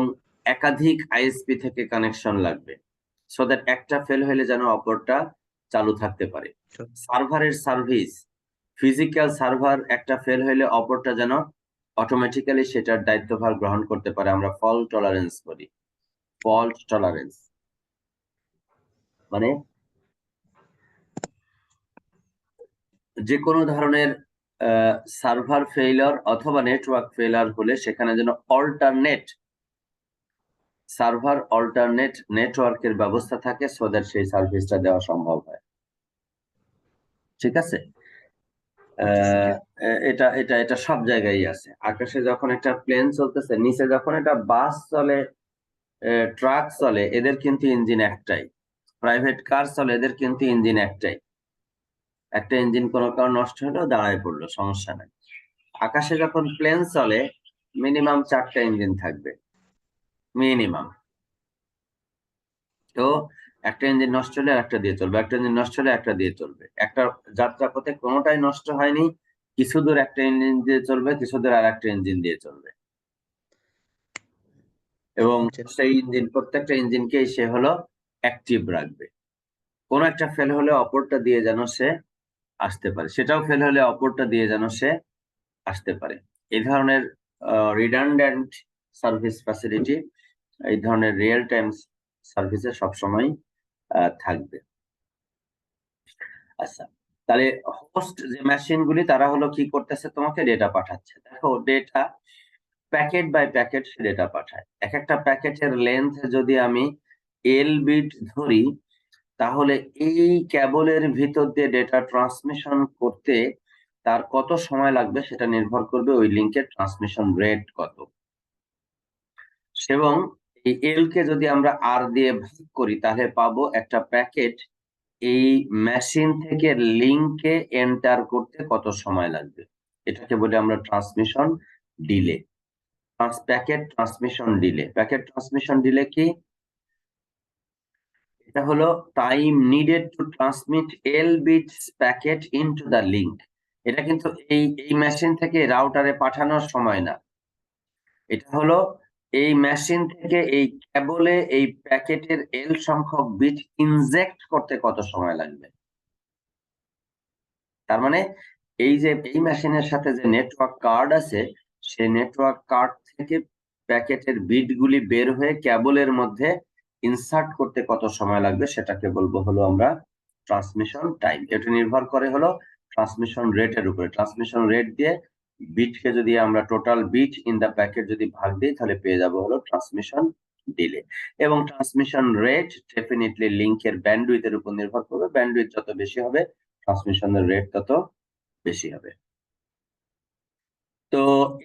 Speaker 2: একাধিক আইএসপি থেকে কানেকশন লাগবে, সো দ্যাট একটা ফেল হলে যেন অপরটা চালু থাকতে পারে। সার্ভারের সার্ভিস, ফিজিক্যাল সার্ভার একটা ফেল হলে অপরটা যেন অটোমেটিক্যালি সেটার দায়িত্বভার গ্রহণ করতে পারে। আমরা ফল্ট টলারেন্স করি। ফল্ট টলারেন্স মানে যে কোনো ধরনের সার্ভার ফেইলার অথবা নেটওয়ার্ক ফেইলার হলে সেখানে যেন অল্টারনেট সার্ভার, অল্টারনেট নেটওয়ার্কের ব্যবস্থা থাকে, সো দ্যাট সেই সার্ভিসটা দেওয়া সম্ভব হয়। ঠিক আছে? এটা এটা এটা সব জায়গায় আছে। আকাশে যখন একটা প্লেন চলতেছে, নিচে যখন একটা বাস চলে, ট্রাক চলে, এদের কিন্তু ইঞ্জিন একটাই। প্রাইভেট কার চলে, এদের কিন্তু ইঞ্জিন একটাই। একটা ইঞ্জিন কোনো কারণে নষ্ট হলো, দাঁড়ায় পড়লো, সমস্যা নাই। আকাশে যখন প্লেন চলে মিনিমাম 4টা ইঞ্জিন থাকবে, মিনিমাম। তো একটা ইঞ্জিন নষ্ট হলে একটা দিয়ে চলবে, একটা ইঞ্জিন নষ্ট হলে একটা দিয়ে চলবে। একটা যাত্রাপথে কোনোটাই নষ্ট হয়নি, কিছু দূর একটা ইঞ্জিন দিয়ে চলবে, কিছু দূর আর একটা ইঞ্জিন দিয়ে চলবে এবং সেই ইঞ্জিন, প্রত্যেকটা ইঞ্জিনকেই সে হলো অ্যাক্টিভ রাখবে। কোন একটা ফেল হলে অপরটা দিয়ে যেন সে আসতে পারে, সেটাও ফেল হলে অপরটা দিয়ে যেন সে আসতে পারে। এই ধরনের রিডান্ডেন্ট সার্ভিস ফ্যাসিলিটি, এই ধরনের রিয়েল টাইম সার্ভিসে সবসময় থাকবে। আচ্ছা, তাহলে হোস্ট যে মেশিন গুলি তারা হলো কি করতেছে, তোমাকে ডেটা পাঠাচ্ছে। দেখো ডেটা প্যাকেট বাই প্যাকেট সে ডেটা পাঠায়। এক একটা প্যাকেটের লেন্থ যদি আমি এল বিট ধরি, তাহলে এই কেবলের ভিতর দিয়ে ডেটা ট্রান্সমিশন করতে তার কত সময় লাগবে সেটা নির্ভর করবে ওই লিংকের ট্রান্সমিশন রেট কত। এবং এই এল কে যদি আমরা আর দিয়ে ভাগ করি তাহলে পাবো একটা প্যাকেট এই মেশিন থেকে লিংকে এন্টার করতে কত সময় লাগবে। এটাকে বলি আমরা transmission delay. Packet transmission delay. Packet transmission delay কি? এটা হলো time needed to transmit L bits packet into the link. এটা কিন্তু এই মেশিন থেকে রাউটারে পাঠানোর সময় না, এটা হলো এই মেশিন থেকে এই কেবলে এই প্যাকেটের এল সংখ্যক বিট ইনজেক্ট করতে কত সময় লাগবে। তার মানে এই যে এই মেশিনের সাথে যে নেটওয়ার্ক কার্ড আছে, সেই নেটওয়ার্ক কার্ড থেকে প্যাকেটের বিটগুলি বের হয়ে কেবলের মধ্যে ইনসার্ট করতে কত সময় লাগবে সেটাকে বলবো হলো আমরা ট্রান্সমিশন টাইম। এটা নির্ভর করে হলো ট্রান্সমিশন রেটের উপরে। ট্রান্সমিশন রেট দিয়ে বিটকে যদি আমরা total bit in the packet যদি ভাগ দিই তাহলে পেয়ে যাবো হলো ট্রান্সমিশন ডিলে। এবং ট্রান্সমিশন রেট ডেফিনেটলি লিংকের ব্যান্ডউইথের উপর নির্ভর করবে। ব্যান্ডউইথ যত বেশি হবে ট্রান্সমিশনের রেট তত বেশি হবে। তো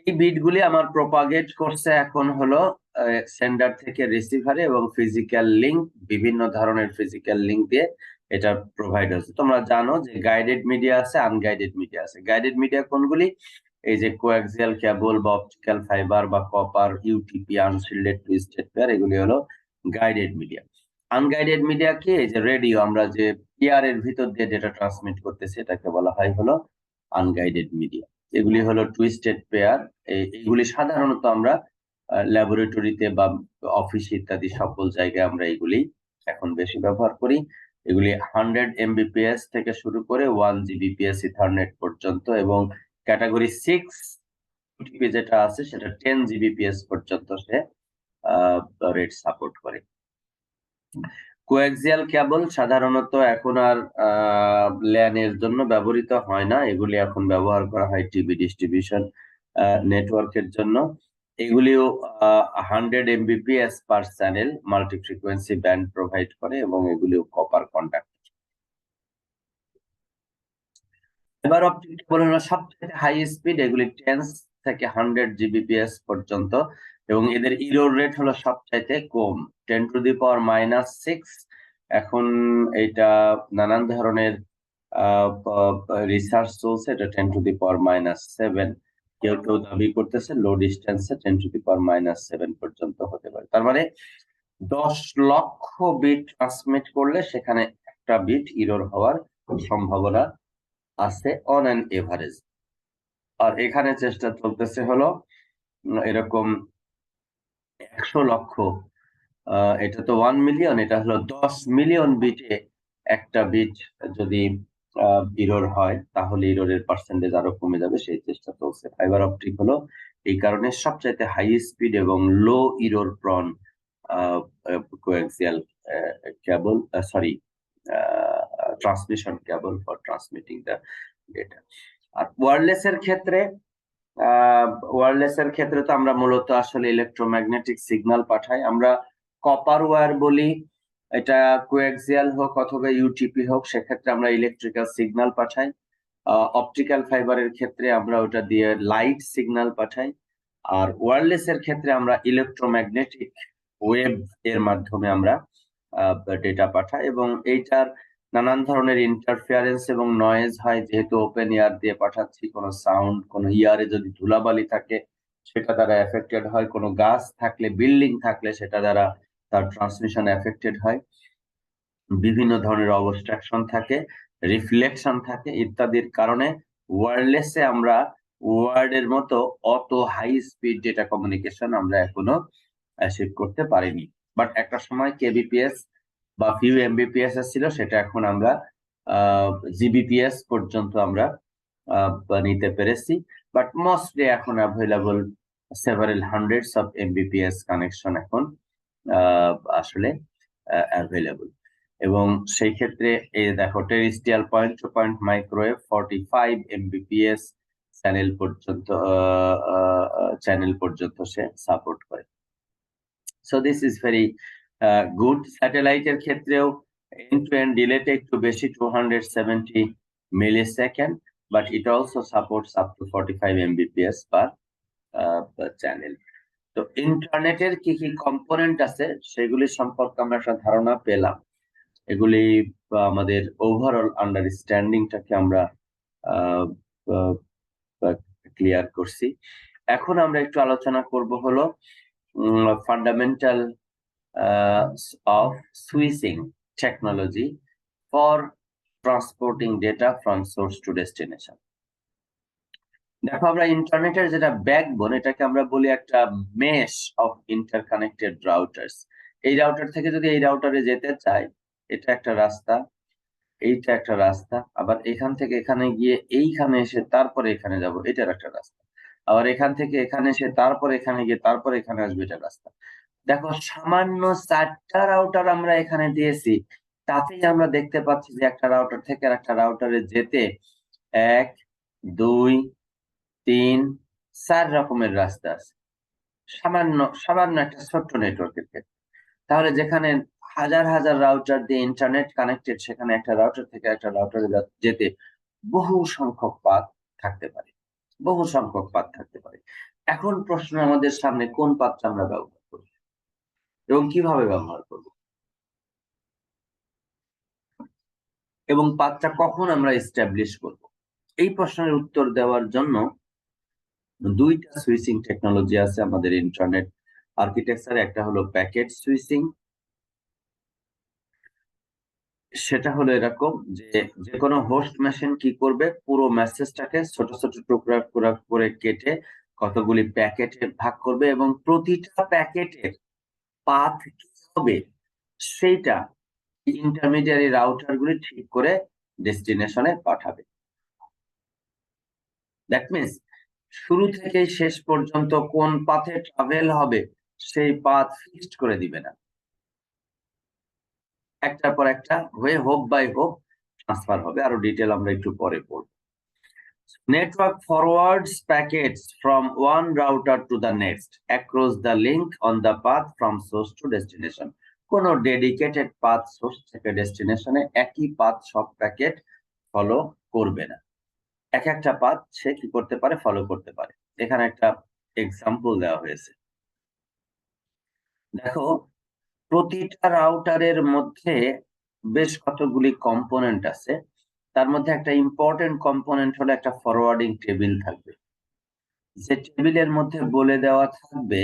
Speaker 2: এই বিটগুলি আমার প্রপাগেট করছে এখন হলো সেন্ডার থেকে রিসিভারে, এবং ফিজিক্যাল লিংক, বিভিন্ন ধরনের ফিজিক্যাল লিংক দিয়ে এটা প্রোভাইড হচ্ছে। তোমরা জানো যে গাইডেড মিডিয়া আছে, আনগাইডেড মিডিয়া আছে। গাইডেড মিডিয়া কোনগুলি? এই যে কোয়াক্সিয়াল কেবল বা অপটিক্যাল ফাইবার বা কপার, ইউটিপি, আনশিল্ডেড টুইস্টেড পেয়ার, এগুলি হলো গাইডেড মিডিয়া। আনগাইডেড মিডিয়া কি? এই যে রেডিও, আমরা যে ইয়ার এর ভিতর দিয়ে ডেটা ট্রান্সমিট করতেছি এটাকে বলা হয় হলো আনগাইডেড মিডিয়া। এগুলি হলো টুইস্টেড পেয়ার। এইগুলি সাধারণত আমরা ল্যাবরেটরিতে বা অফিস ইত্যাদি সকল জায়গায় আমরা এগুলি এখন বেশি ব্যবহার করি। এগুলি 100 Mbps থেকে শুরু করে 1 Gbps ইথারনেট পর্যন্ত, এবং ক্যাটাগরি 6 UTP যেটা আছে সেটা 10 Gbps পর্যন্ত সে রেট সাপোর্ট করে। কোয়াক্সিয়াল কেবল সাধারণত এখন আর ল্যানের জন্য ব্যবহৃত হয় না, এগুলি এখন ব্যবহার করা হয় টিভি ডিস্ট্রিবিউশন নেটওয়ার্কের জন্য। এগুলিও 100 Mbps per channel multi frequency band provide করে, এবং এগুলিও copper conduct. Fibre optic cable হলো সবচেয়ে হাই স্পিড, এগুলি 10 থেকে 100 Gbps পর্যন্ত, এবং এদের ইরোর রেট হলো সবচাইতে কম, 10⁻⁻6। এখন এটা নানান ধরনের রিসার্চ চলছে, এটা 10⁻⁷। কেউ কেউ দাবি করতেছে লো ডিস্টেন্সে 10⁻⁷ পর্যন্ত হতে পারে। তার মানে 10 লক্ষ বিট ট্রান্সমিট করলে সেখানে একটা বিট ইরোর হওয়ার সম্ভাবনা আছে অন অ্যান এভারেজ। আর এখানে চেষ্টা চলতেছে হলো এরকম 100 লক্ষ, এটা তো 1 মিলিয়ন, এটা হলো 10 মিলিয়ন বিটে একটা বিট যদি ইরোর হয় তাহলে ইরোরের পার্সেন্টেজ আরো কমে যাবে, সেই চেষ্টা চলছে। ফাইবার অপটিক হলো এই কারণে সবচাইতে হাই স্পিড এবং low error prone coaxial cable, sorry transmission cable for transmitting the data. আর ওয়্যারলেস এর ক্ষেত্রে তো আমরা মূলত আসলে ইলেকট্রোম্যাগনেটিক সিগন্যাল পাঠাই। আমরা কপার ওয়্যার বলি, এটা কোয়াক্সিয়াল হোক অথবা ইউটিপি হোক, সেক্ষেত্রে আমরা ইলেকট্রিক্যাল সিগন্যাল পাঠাই। অপটিক্যাল ফাইবারের ক্ষেত্রে আমরা ওটা দিয়ে লাইট সিগন্যাল পাঠাই। আর ওয়্যারলেস এর ক্ষেত্রে আমরা ইলেকট্রোম্যাগনেটিক ওয়েভ এর মাধ্যমে আমরা ডেটা পাঠাই, এবং এইটার নানান ধরনের ইন্টারফিয়ারেন্স এবং নয়েজ হয়, যেহেতু ওপেন এয়ার দিয়ে পাঠাচ্ছি। কোনো সাউন্ড, কোনো ইয়ারে যদি ধুলাবালি থাকে সেটা দ্বারা এফেক্টেড হয়, কোনো গাছ থাকলে, বিল্ডিং থাকলে সেটা দ্বারা তার ট্রান্সমিশন এফেক্টেড হয়, বিভিন্ন ধরনের অবস্ট্রাকশন থাকে, রিফ্লেকশন থাকে ইত্যাদির কারণে ওয়্যারলেসে আমরা ওয়ার্ডের মতো অত হাই স্পিড ডেটা কমিউনিকেশন আমরা এখনো অ্যাচিভ করতে পারিনি। বাট একটা সময় কেবিপিএস বা ফিউ এমবিপিএস ছিল, সেটা এখন আমরা জিবিপিএস পর্যন্ত আমরা নিতে পেরেছি। বাট মোস্টলি এখন available several hundreds of Mbps connection এখন আসলে অ্যাভেলেবল। এবং সেই ক্ষেত্রে এই দেখো terrestrial point to point microwave 45 Mbps channel পর্যন্ত সে সাপোর্ট করে। So this is very good. স্যাটেলাইটের ক্ষেত্রেও এন্ড টু এন্ড ডিলেটা একটু বেশি, 270 millisecond, but it also supports up to 45 Mbps per channel. তো ইন্টারনেটের কি কি কম্পোনেন্ট আছে সেগুলি সম্পর্কে আমরা একটা ধারণা পেলাম। এগুলি আমাদের ওভারঅল আন্ডারস্ট্যান্ডিংটাকে আমরা ক্লিয়ার করছি। এখন আমরা একটু আলোচনা করব হলো fundamental of switching technology for transporting data from source to destination. দেখো, আমরা ইন্টারনেটের যেটা ব্যাকবোন, এটাকে আমরা বলি একটা মেশ অফ ইন্টারকানেক্টেড রাউটার্স। এই রাউটার থেকে যদি এই রাউটারে যেতে চাই, এটা একটা রাস্তা, এইটা একটা রাস্তা, আবার এখান থেকে এখানে গিয়ে এইখানে এসে তারপরে এখানে যাব, এটার একটা রাস্তা, আবার এখান থেকে এখানে এসে তারপরে এখানে গিয়ে তারপরে এখানে আসবে, এটা রাস্তা। দেখো, সামান্য 4টা রাউটার আমরা এখানে দিয়েছি, তাতেই আমরা দেখতে পাচ্ছি যে একটা রাউটার থেকে আর একটা রাউটারে যেতে 1, 2, 3, 4 রকমের রাস্তা আছে সামান্য একটা ছোট্ট নেটওয়ার্কের ক্ষেত্রে। তাহলে যেখানে হাজার হাজার রাউটার দিয়ে ইন্টারনেট কানেক্টেড, সেখানে একটা রাউটার থেকে একটা রাউটারে যেতে বহু সংখ্যক পাথ থাকতে পারে। এখন প্রশ্ন আমাদের সামনে, কোন পাথটা আমরা ব্যবহার করব এবং কিভাবে ব্যবহার করব, এবং পাথটা কখন আমরা এস্টাবলিশ করব? এই প্রশ্নের উত্তর দেওয়ার জন্য 2টা সুইচিং টেকনোলজি আছে আমাদের ইন্টারনেট আর্কিটেকচারে। একটা হলো প্যাকেট সুইচিং, সেটা হলো এরকম যে যে কোনো হোস্ট মেশিন কি করবে, পুরো মেসেজটাকে ছোট ছোট টুকরা টুকরা করে কেটে কতগুলি প্যাকেটে ভাগ করবে এবং প্রতিটা প্যাকেটের পাথ কি হবে সেইটা ইন্টারমিডিয়ারি রাউটার গুলি ঠিক করে ডেস্টিনেশনে পাঠাবে। দ্যাট মিনস শুরু থেকে শেষ পর্যন্ত কোন পাথে ট্রাভেল হবে সেই পাথ ফিক্সড করে দিবে না, একটার পর একটা হয়ে হোপ বাই হোপ ট্রান্সফার হবে। আরো ডিটেল আমরা একটু পরে পড়ব। Network forwards packets from one router to the next across the link on the path from source to destination. কোনো ডেডিকেটেড পাথ সোর্স থেকে ডেস্টিনেশনে একই পাথ সব প্যাকেট ফলো করবে না, এক একটা পাথ সে কি করতে পারে, ফলো করতে পারে। এখানে একটা এক্সাম্পল দেওয়া হয়েছে। দেখো, প্রতিটা রাউটারের মধ্যে বেশ কতগুলি কম্পোনেন্ট আছে। তার মধ্যে একটা ইম্পর্টেন্ট কম্পোনেন্ট হলো একটা ফরওয়ার্ডিং টেবিল থাকবে, যে টেবিলের মধ্যে বলে দেওয়া থাকবে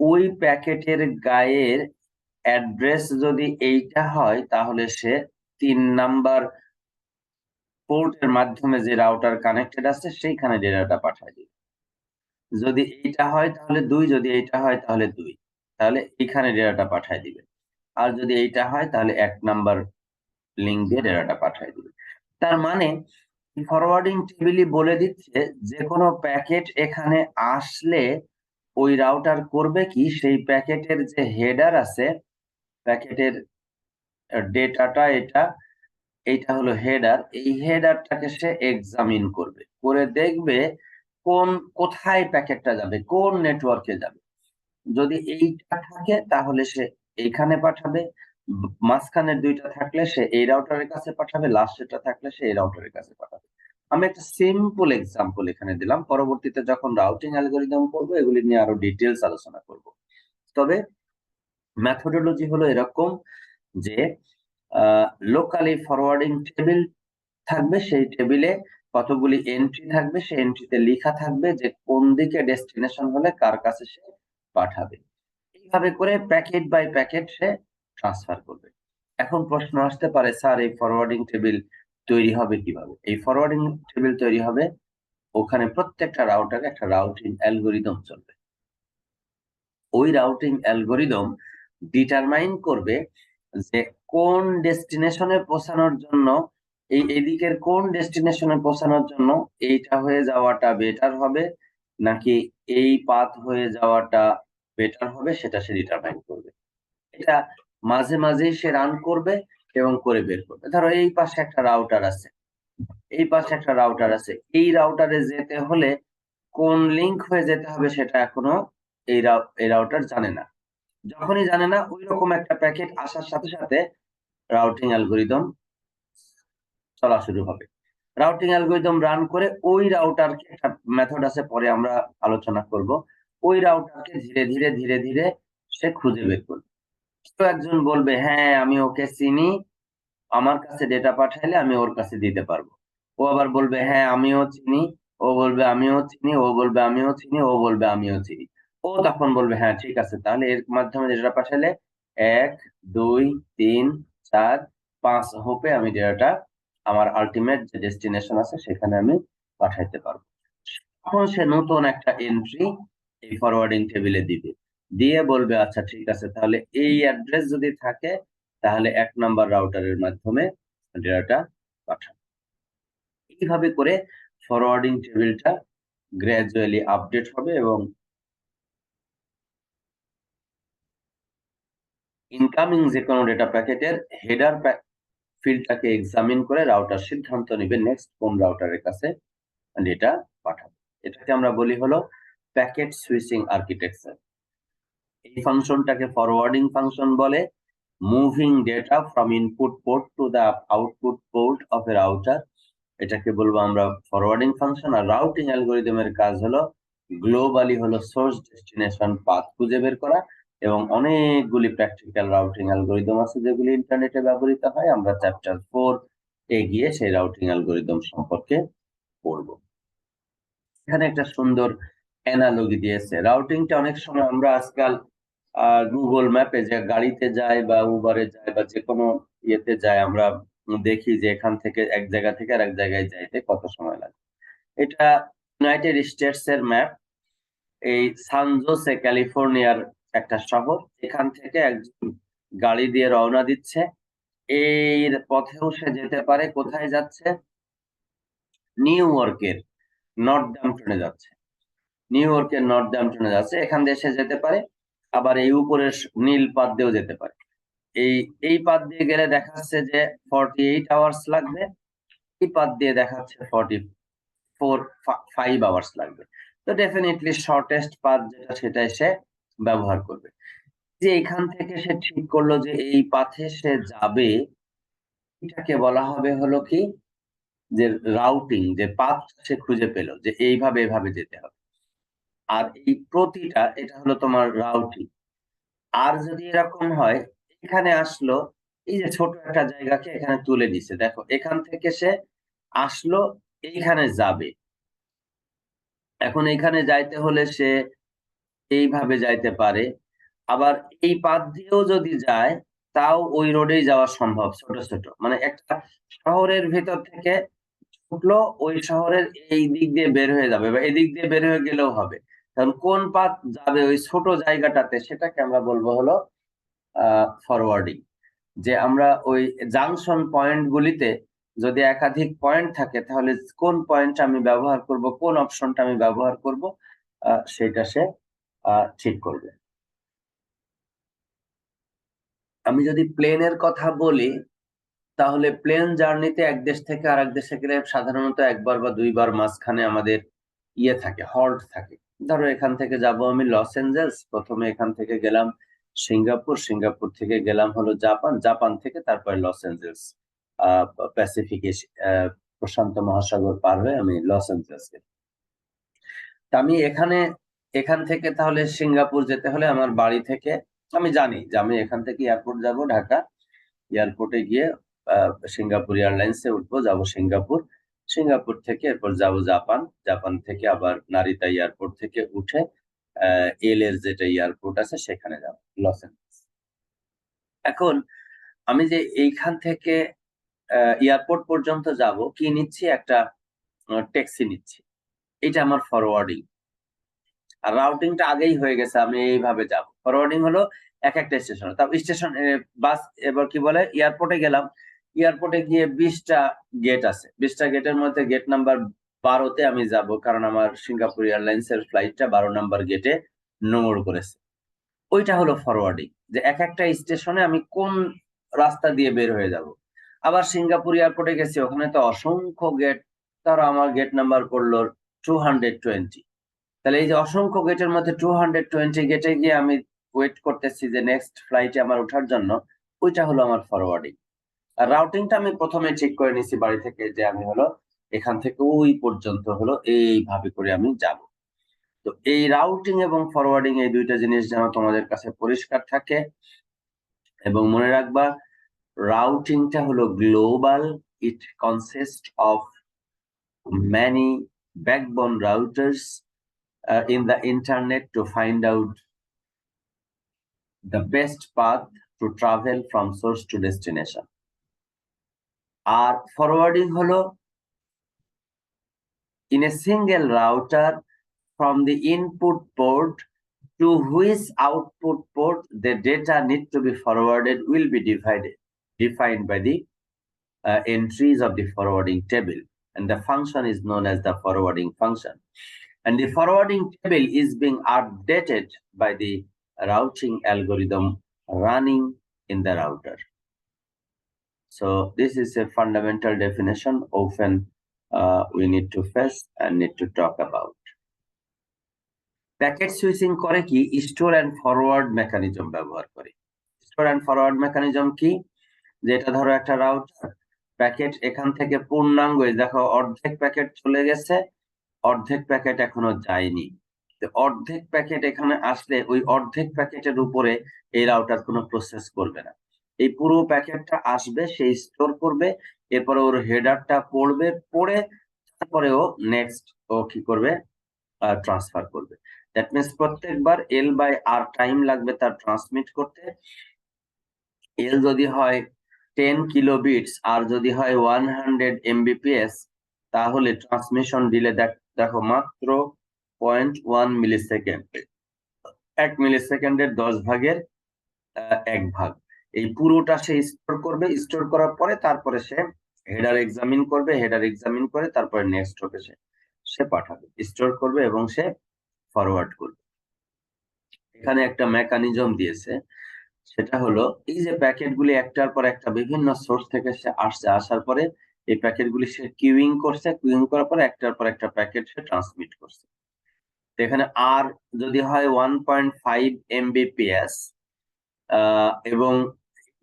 Speaker 2: ওই প্যাকেটের গায়ের অ্যাড্রেস যদি এইটা হয় তাহলে সে 3 নাম্বার পোর্টের মাধ্যমে যে রাউটার কানেক্টেড আছে সেইখানে ডেটাটা পাঠায় দিবে। যদি এইটা হয় তাহলে 2, যদি এইটা হয় তাহলে 2, তাহলে এইখানে ডেটাটা পাঠায় দিবে। আর যদি এইটা হয় তাহলে 1 নাম্বার লিংক দিয়ে ডেটাটা পাঠায় দিবে। তার মানে ফরওয়ার্ডিং টেবিলই বলে দিচ্ছে যে কোনো প্যাকেট এখানে আসলে ওই রাউটার করবে কি, সেই প্যাকেটের যে হেডার আছে, প্যাকেটের ডেটাটা এইটা হলো হেডার, এই হেডারটাকে সে এক্সামিন করবে, করে দেখবে কোথায় প্যাকেটটা যাবে, কোন নেটওয়ার্কে যাবে। যদি এইটা থাকে তাহলে সে এইখানে পাঠাবে, মাঝখানের 2টা থাকলে সে এই রাউটারের কাছে পাঠাবে, লাস্টেরটা থাকলে সে এই রাউটারের কাছে পাঠাবে। আমি একটা সিম্পল এক্সাম্পল এখানে দিলাম, পরবর্তীতে যখন রাউটিং অ্যালগরিদম করবো এগুলি নিয়ে আরো ডিটেলস আলোচনা করব। তবে মেথোডোলজি হলো এরকম যে লোকালি ফরওয়ার্ডিং টেবিল থাকবে, সেই টেবিলে কতগুলি এন্ট্রি থাকবে, সেই এন্ট্রিতে লেখা থাকবে যে কোন দিকে ডেস্টিনেশন হলে কার কাছে সে পাঠাবে। এইভাবে করে প্যাকেট বাই প্যাকেট সে ট্রান্সফার করবে। এখন প্রশ্ন আসতে পারে, স্যার এই ফরওয়ার্ডিং টেবিল তৈরি হবে কিভাবে? এই ফরওয়ার্ডিং টেবিল তৈরি হবে, ওখানে প্রত্যেকটা রাউটারে একটা রাউটিং অ্যালগরিদম চলবে। ওই রাউটিং অ্যালগরিদম ডিটারমাইন করবে যে কোন ডেস্টিনেশনে পৌঁছানোর জন্য এদিকের কোন ডেস্টিনেশনে পৌঁছানোর জন্য এইটা হয়ে যাওয়াটা বেটার হবে নাকি এই পাথ হয়ে যাওয়াটা বেটার হবে, সেটা সে ডিটারমাইন করবে। এটা মাঝে মাঝেই সে রান করবে এবং করে বের করবে। ধরো এই পাশে একটা রাউটার আছে, এই পাশে একটা রাউটার আছে, এই রাউটারে যেতে হলে কোন লিংক হয়ে যেতে হবে সেটা এখনো এই রাউটার জানে না। যখনই জানে না, ওই রকম একটা প্যাকেট আসার সাথে সাথে রাউটিং অ্যালগরিদম চলা শুরু হবে। রাউটিং অ্যালগরিদম রান করে ওই রাউটারকে, একটা মেথড আছে পরে আমরা আলোচনা করব, ওই রাউটারকে ধীরে ধীরে ধীরে ধীরে সে খুঁজে বের করবে। কেউ একজন বলবে হ্যাঁ আমি ওকে চিনি, আমার কাছে ডেটা পাঠাইলে আমি ওর কাছে দিতে পারবো। ও আবার বলবে হ্যাঁ আমিও চিনি, ও বলবে আমিও চিনি, ও বলবে আমিও চিনি, ও বলবে আমিও চিনি। ও তখন বলবে হ্যাঁ ঠিক আছে, তাহলে এর মাধ্যমে ডেটা পাঠালে 1, 2, 3, 4, 5 হোপে আমি ডেটাটা আমার আলটিমেট যে ডেস্টিনেশন আছে সেখানে আমি পাঠাইতে পারবো। তখন সে নতুন একটা এন্ট্রি এই ফরওয়ার্ডিং টেবিলে দিবে, দিয়ে বলবে আচ্ছা ঠিক আছে, তাহলে এই অ্যাড্রেস যদি থাকে তাহলে 1 নাম্বার রাউটারের মাধ্যমে ডেটাটা পাঠাবো। এইভাবে করে ফরওয়ার্ডিং টেবিলটা গ্র্যাজুয়ালি আপডেট হবে এবং ইনকামিং যে কোনো ডেটা প্যাকেটের হেডার ফিল্ডটাকে এক্সামিন করে রাউটার সিদ্ধান্ত নেবে নেক্সট কোন রাউটারের কাছে ডেটা পাঠাবে। এটাকে আমরা বলি হলো প্যাকেট সুইচিং আর্কিটেকচার। এই ফাংশনটাকে ফরওয়ার্ডিং ফাংশন বলে। Moving data from input port to the output port of A router, এটাকে বলবো আমরা ফরওয়ার্ডিং ফাংশন। আর রাউটিং অ্যালগরিদমের কাজ হলো গ্লোবালি হলো সোর্স ডেস্টিনেশন পাথ খুঁজে বের করা, এবং অনেকগুলি প্র্যাকটিক্যাল রাউটিং অ্যালগরিদম আছে যেগুলি ইন্টারনেটে ব্যবহৃত হয়। আমরা চ্যাপ্টার 4 এ গিয়ে সেই রাউটিং অ্যালগরিদম সম্পর্কে পড়বো। এখানে একটা সুন্দর অ্যানালজি দিয়েছে। রাউটিংটা অনেক সময় আমরা আজকাল গুগল ম্যাপে যে গাড়িতে যায় বা উবারে যায় বা যে কোনো ইয়েতে যায়, আমরা দেখি যে এখান থেকে এক জায়গা থেকে আর এক জায়গায় যাইতে কত সময় লাগে। এটা ইউনাইটেড স্টেটস এর ম্যাপ। এই সান জোসে ক্যালিফোর্নিয়ার একটা শহর, এখান থেকে একজন গাড়ি দিয়ে রওনা দিচ্ছে। এর পথেও সে যেতে পারে, কোথায় যাচ্ছে? নিউ ইয়র্কের নর্থহ্যাম্পটনে যাচ্ছে। নিউ ইয়র্কের নর্থহ্যাম্পটনে যাচ্ছে, এখান দিয়ে সে যেতে পারে। আবার এই উপরের নীল পাত দিয়েও যেতে পারে। এই পাত দিয়ে গেলে দেখাচ্ছে যে 48 আওয়ার্স লাগবে, এই পাত দিয়ে দেখাচ্ছে 5 আওয়ার্স লাগবে। তো ডেফিনেটলি শর্টেস্ট পাথ যেটা সেটাই সে ব্যবহার করবে। যে এখান থেকে সে ঠিক করলো যে এই পাথে সে যাবে, এটাকে বলা হবে হলো কি যে রাউটিং, যে পাথ সে খুঁজে পেল যে এইভাবে এভাবে যেতে হবে। আর এই প্রতিটা এটা হলো তোমার রাউটিং। আর যদি এরকম হয়, এখানে আসলো, এই যে ছোট একটা জায়গাকে এখানে তুলে দিছে, দেখো এখান থেকে সে আসলো, এইখানে যাবে। এখন এখানে যাইতে হলে সে এইভাবে যাইতে পারে। আবার এই পাশ দিয়েও যদি যায়, তাও ওই রোডেই যাওয়া সম্ভব। ছোট ছোট মানে একটা শহরের ভেতর থেকে ঢুকলো, ওই শহরের এই দিক দিয়ে বের হয়ে যাবে বা এদিক দিয়ে বের হয়ে গেলেও হবে। কারণ কোন পাথ যাবে ওই ছোট জায়গাটাতে, সেটাকে আমরা বলবো হলো ফরওয়ার্ডিং। যে আমরা ওই জাংশন পয়েন্ট গুলিতে যদি একাধিক পয়েন্ট থাকে, তাহলে কোন পয়েন্ট আমি ব্যবহার করব, কোন অপশনটা আমি ব্যবহার করব, সেটা সে ঠিক করবে। আমি যদি প্লেনের কথা বলি, তাহলে প্লেন জার্নিতে এক দেশ থেকে আরেক দেশে গেলে সাধারণত একবার বা দুইবার মাঝখানে আমাদের ইয়ে থাকে, হল্ট থাকে। ধরো এখান থেকে যাব আমি লস এঞ্জেলস, প্রথমে এখান থেকে গেলাম সিঙ্গাপুর, সিঙ্গাপুর থেকে গেলাম হলো জাপান, জাপান থেকে তারপরে লস এঞ্জেলস, প্যাসিফিক প্রশান্ত মহাসাগর পার হয়ে আমি লস এঞ্জেলস গেলাম। তা আমি এখান থেকে তাহলে সিঙ্গাপুর যেতে হলে আমার বাড়ি থেকে, আমি জানি যে আমি এখান থেকে এয়ারপোর্ট যাব ঢাকা, এয়ারপোর্টে গিয়ে সিঙ্গাপুর এয়ারলাইন্সে উঠবো, যাব সিঙ্গাপুর, সিঙ্গাপুর থেকে এরপর যাব জাপান, জাপান থেকে আবার নারিতা এয়ারপোর্ট থেকে উঠে এল এর যেটা এয়ারপোর্ট আছে সেখানে যাব, লস এঞ্জেলস। এখন আমি যে এইখান থেকে এয়ারপোর্ট পর্যন্ত যাব, কি নিচ্ছি? একটা ট্যাক্সি নিচ্ছি। এটা আমার ফরওয়ার্ডিং। আর রাউটিংটা আগেই হয়ে গেছে, আমি এইভাবে যাব। ফরওয়ার্ডিং হলো এক একটা স্টেশন, তারপর স্টেশন বাস, এবার কি বলে এয়ারপোর্টে গেলাম, এয়ারপোর্টে গিয়ে 20টা গেট আছে, 20টা গেটের মধ্যে গেট নাম্বার 12তে আমি যাব, কারণ আমার সিঙ্গাপুর এয়ারলাইন্স এর ফ্লাইটটা 12 নাম্বার গেটে নোঙর করেছে। ওইটা হলো ফরওয়ার্ডিং, যে এক একটা স্টেশনে আমি কোন রাস্তা দিয়ে বের হয়ে যাব। আবার সিঙ্গাপুর এয়ারপোর্টে গেছি, ওখানে তো অসংখ্য গেট, তারা আমার গেট নাম্বার পড়লো 220। তাহলে এই যে অসংখ্য গেটের মধ্যে 220 গেটে গিয়ে আমি ওয়েট করতেছি যে নেক্সট ফ্লাইটে আমার ওঠার জন্য, ওইটা হলো আমার ফরওয়ার্ডিং। আর রাউটিংটা আমি প্রথমে ঠিক করে নিছি বাড়ি থেকে, যে আমি হলো এখান থেকে ওই পর্যন্ত হলো এইভাবে করে আমি যাব। তো এই রাউটিং এবং ফরওয়ার্ডিং এই দুইটা জিনিস যেন তোমাদের কাছে পরিষ্কার থাকে, এবং মনে রাখবা রাউটিংটা হলো global, it consist of many backbone routers in the internet to find out the best path to travel from source to destination. আর ফরওয়ার্ডিং হলো in a single router from the input port to which output port the data need to be forwarded will be defined by the entries of the forwarding table, and the function is known as the forwarding function. And the forwarding table is being updated by the routing algorithm running in the router. So this is a fundamental definition often we need to face and need to talk about. Packet switching করে কি? Store and forward mechanism ব্যবহার করে। Store and forward mechanism কি? যেটা ধরো একটা router, packet এখান থেকে পূর্ণাঙ্গ, দেখো অর্ধেক প্যাকেট চলে গেছে, অর্ধেক প্যাকেট এখনো যায়নি। অর্ধেক প্যাকেট এখানে আসলে ওই অর্ধেক প্যাকেটের উপরে এই রাউটার কোনো প্রসেস করবে না। এই পুরো প্যাকেটটা আসবে, সেই স্টোর করবে, এরপরে ওর হেডারটা পড়বে, পড়ে তারপরে ও নেক্সট ও কি করবে? ট্রান্সফার করবে। দ্যাট মিনস প্রত্যেকবার এল বাই আর টাইম লাগবে তার ট্রান্সমিট করতে। এল যদি হয় 10 কিলোবিটস আর যদি হয় 100 এমবিপিএস, তাহলে ট্রান্সমিশন ডিলে দেখো মাত্র 0.1 মিলিসেকেন্ড। 1 মিলিসেকেন্ডের 10 ভাগের 1 ভাগ। এই পুরোটা সে স্টোর করবে, স্টোর করার পরে তারপরে সে হেডার এক্সামিন করবে, হেডার এক্সামিন করে তারপরে নেক্সট হবে সে পাঠাবে, স্টোর করবে এবং সে ফরওয়ার্ড করবে। এখানে একটা মেকানিজম দিয়েছে, সেটা হলো এই যে প্যাকেটগুলি একটার পর একটা বিভিন্ন সোর্স থেকে সে আসার পরে এই প্যাকেটগুলি সে কিউইং করছে, কিউইং করার পরে একটার পর একটা প্যাকেট সে ট্রান্সমিট করছে। তো এখানে আর যদি হয় 1.5 এমবিপিএস এবং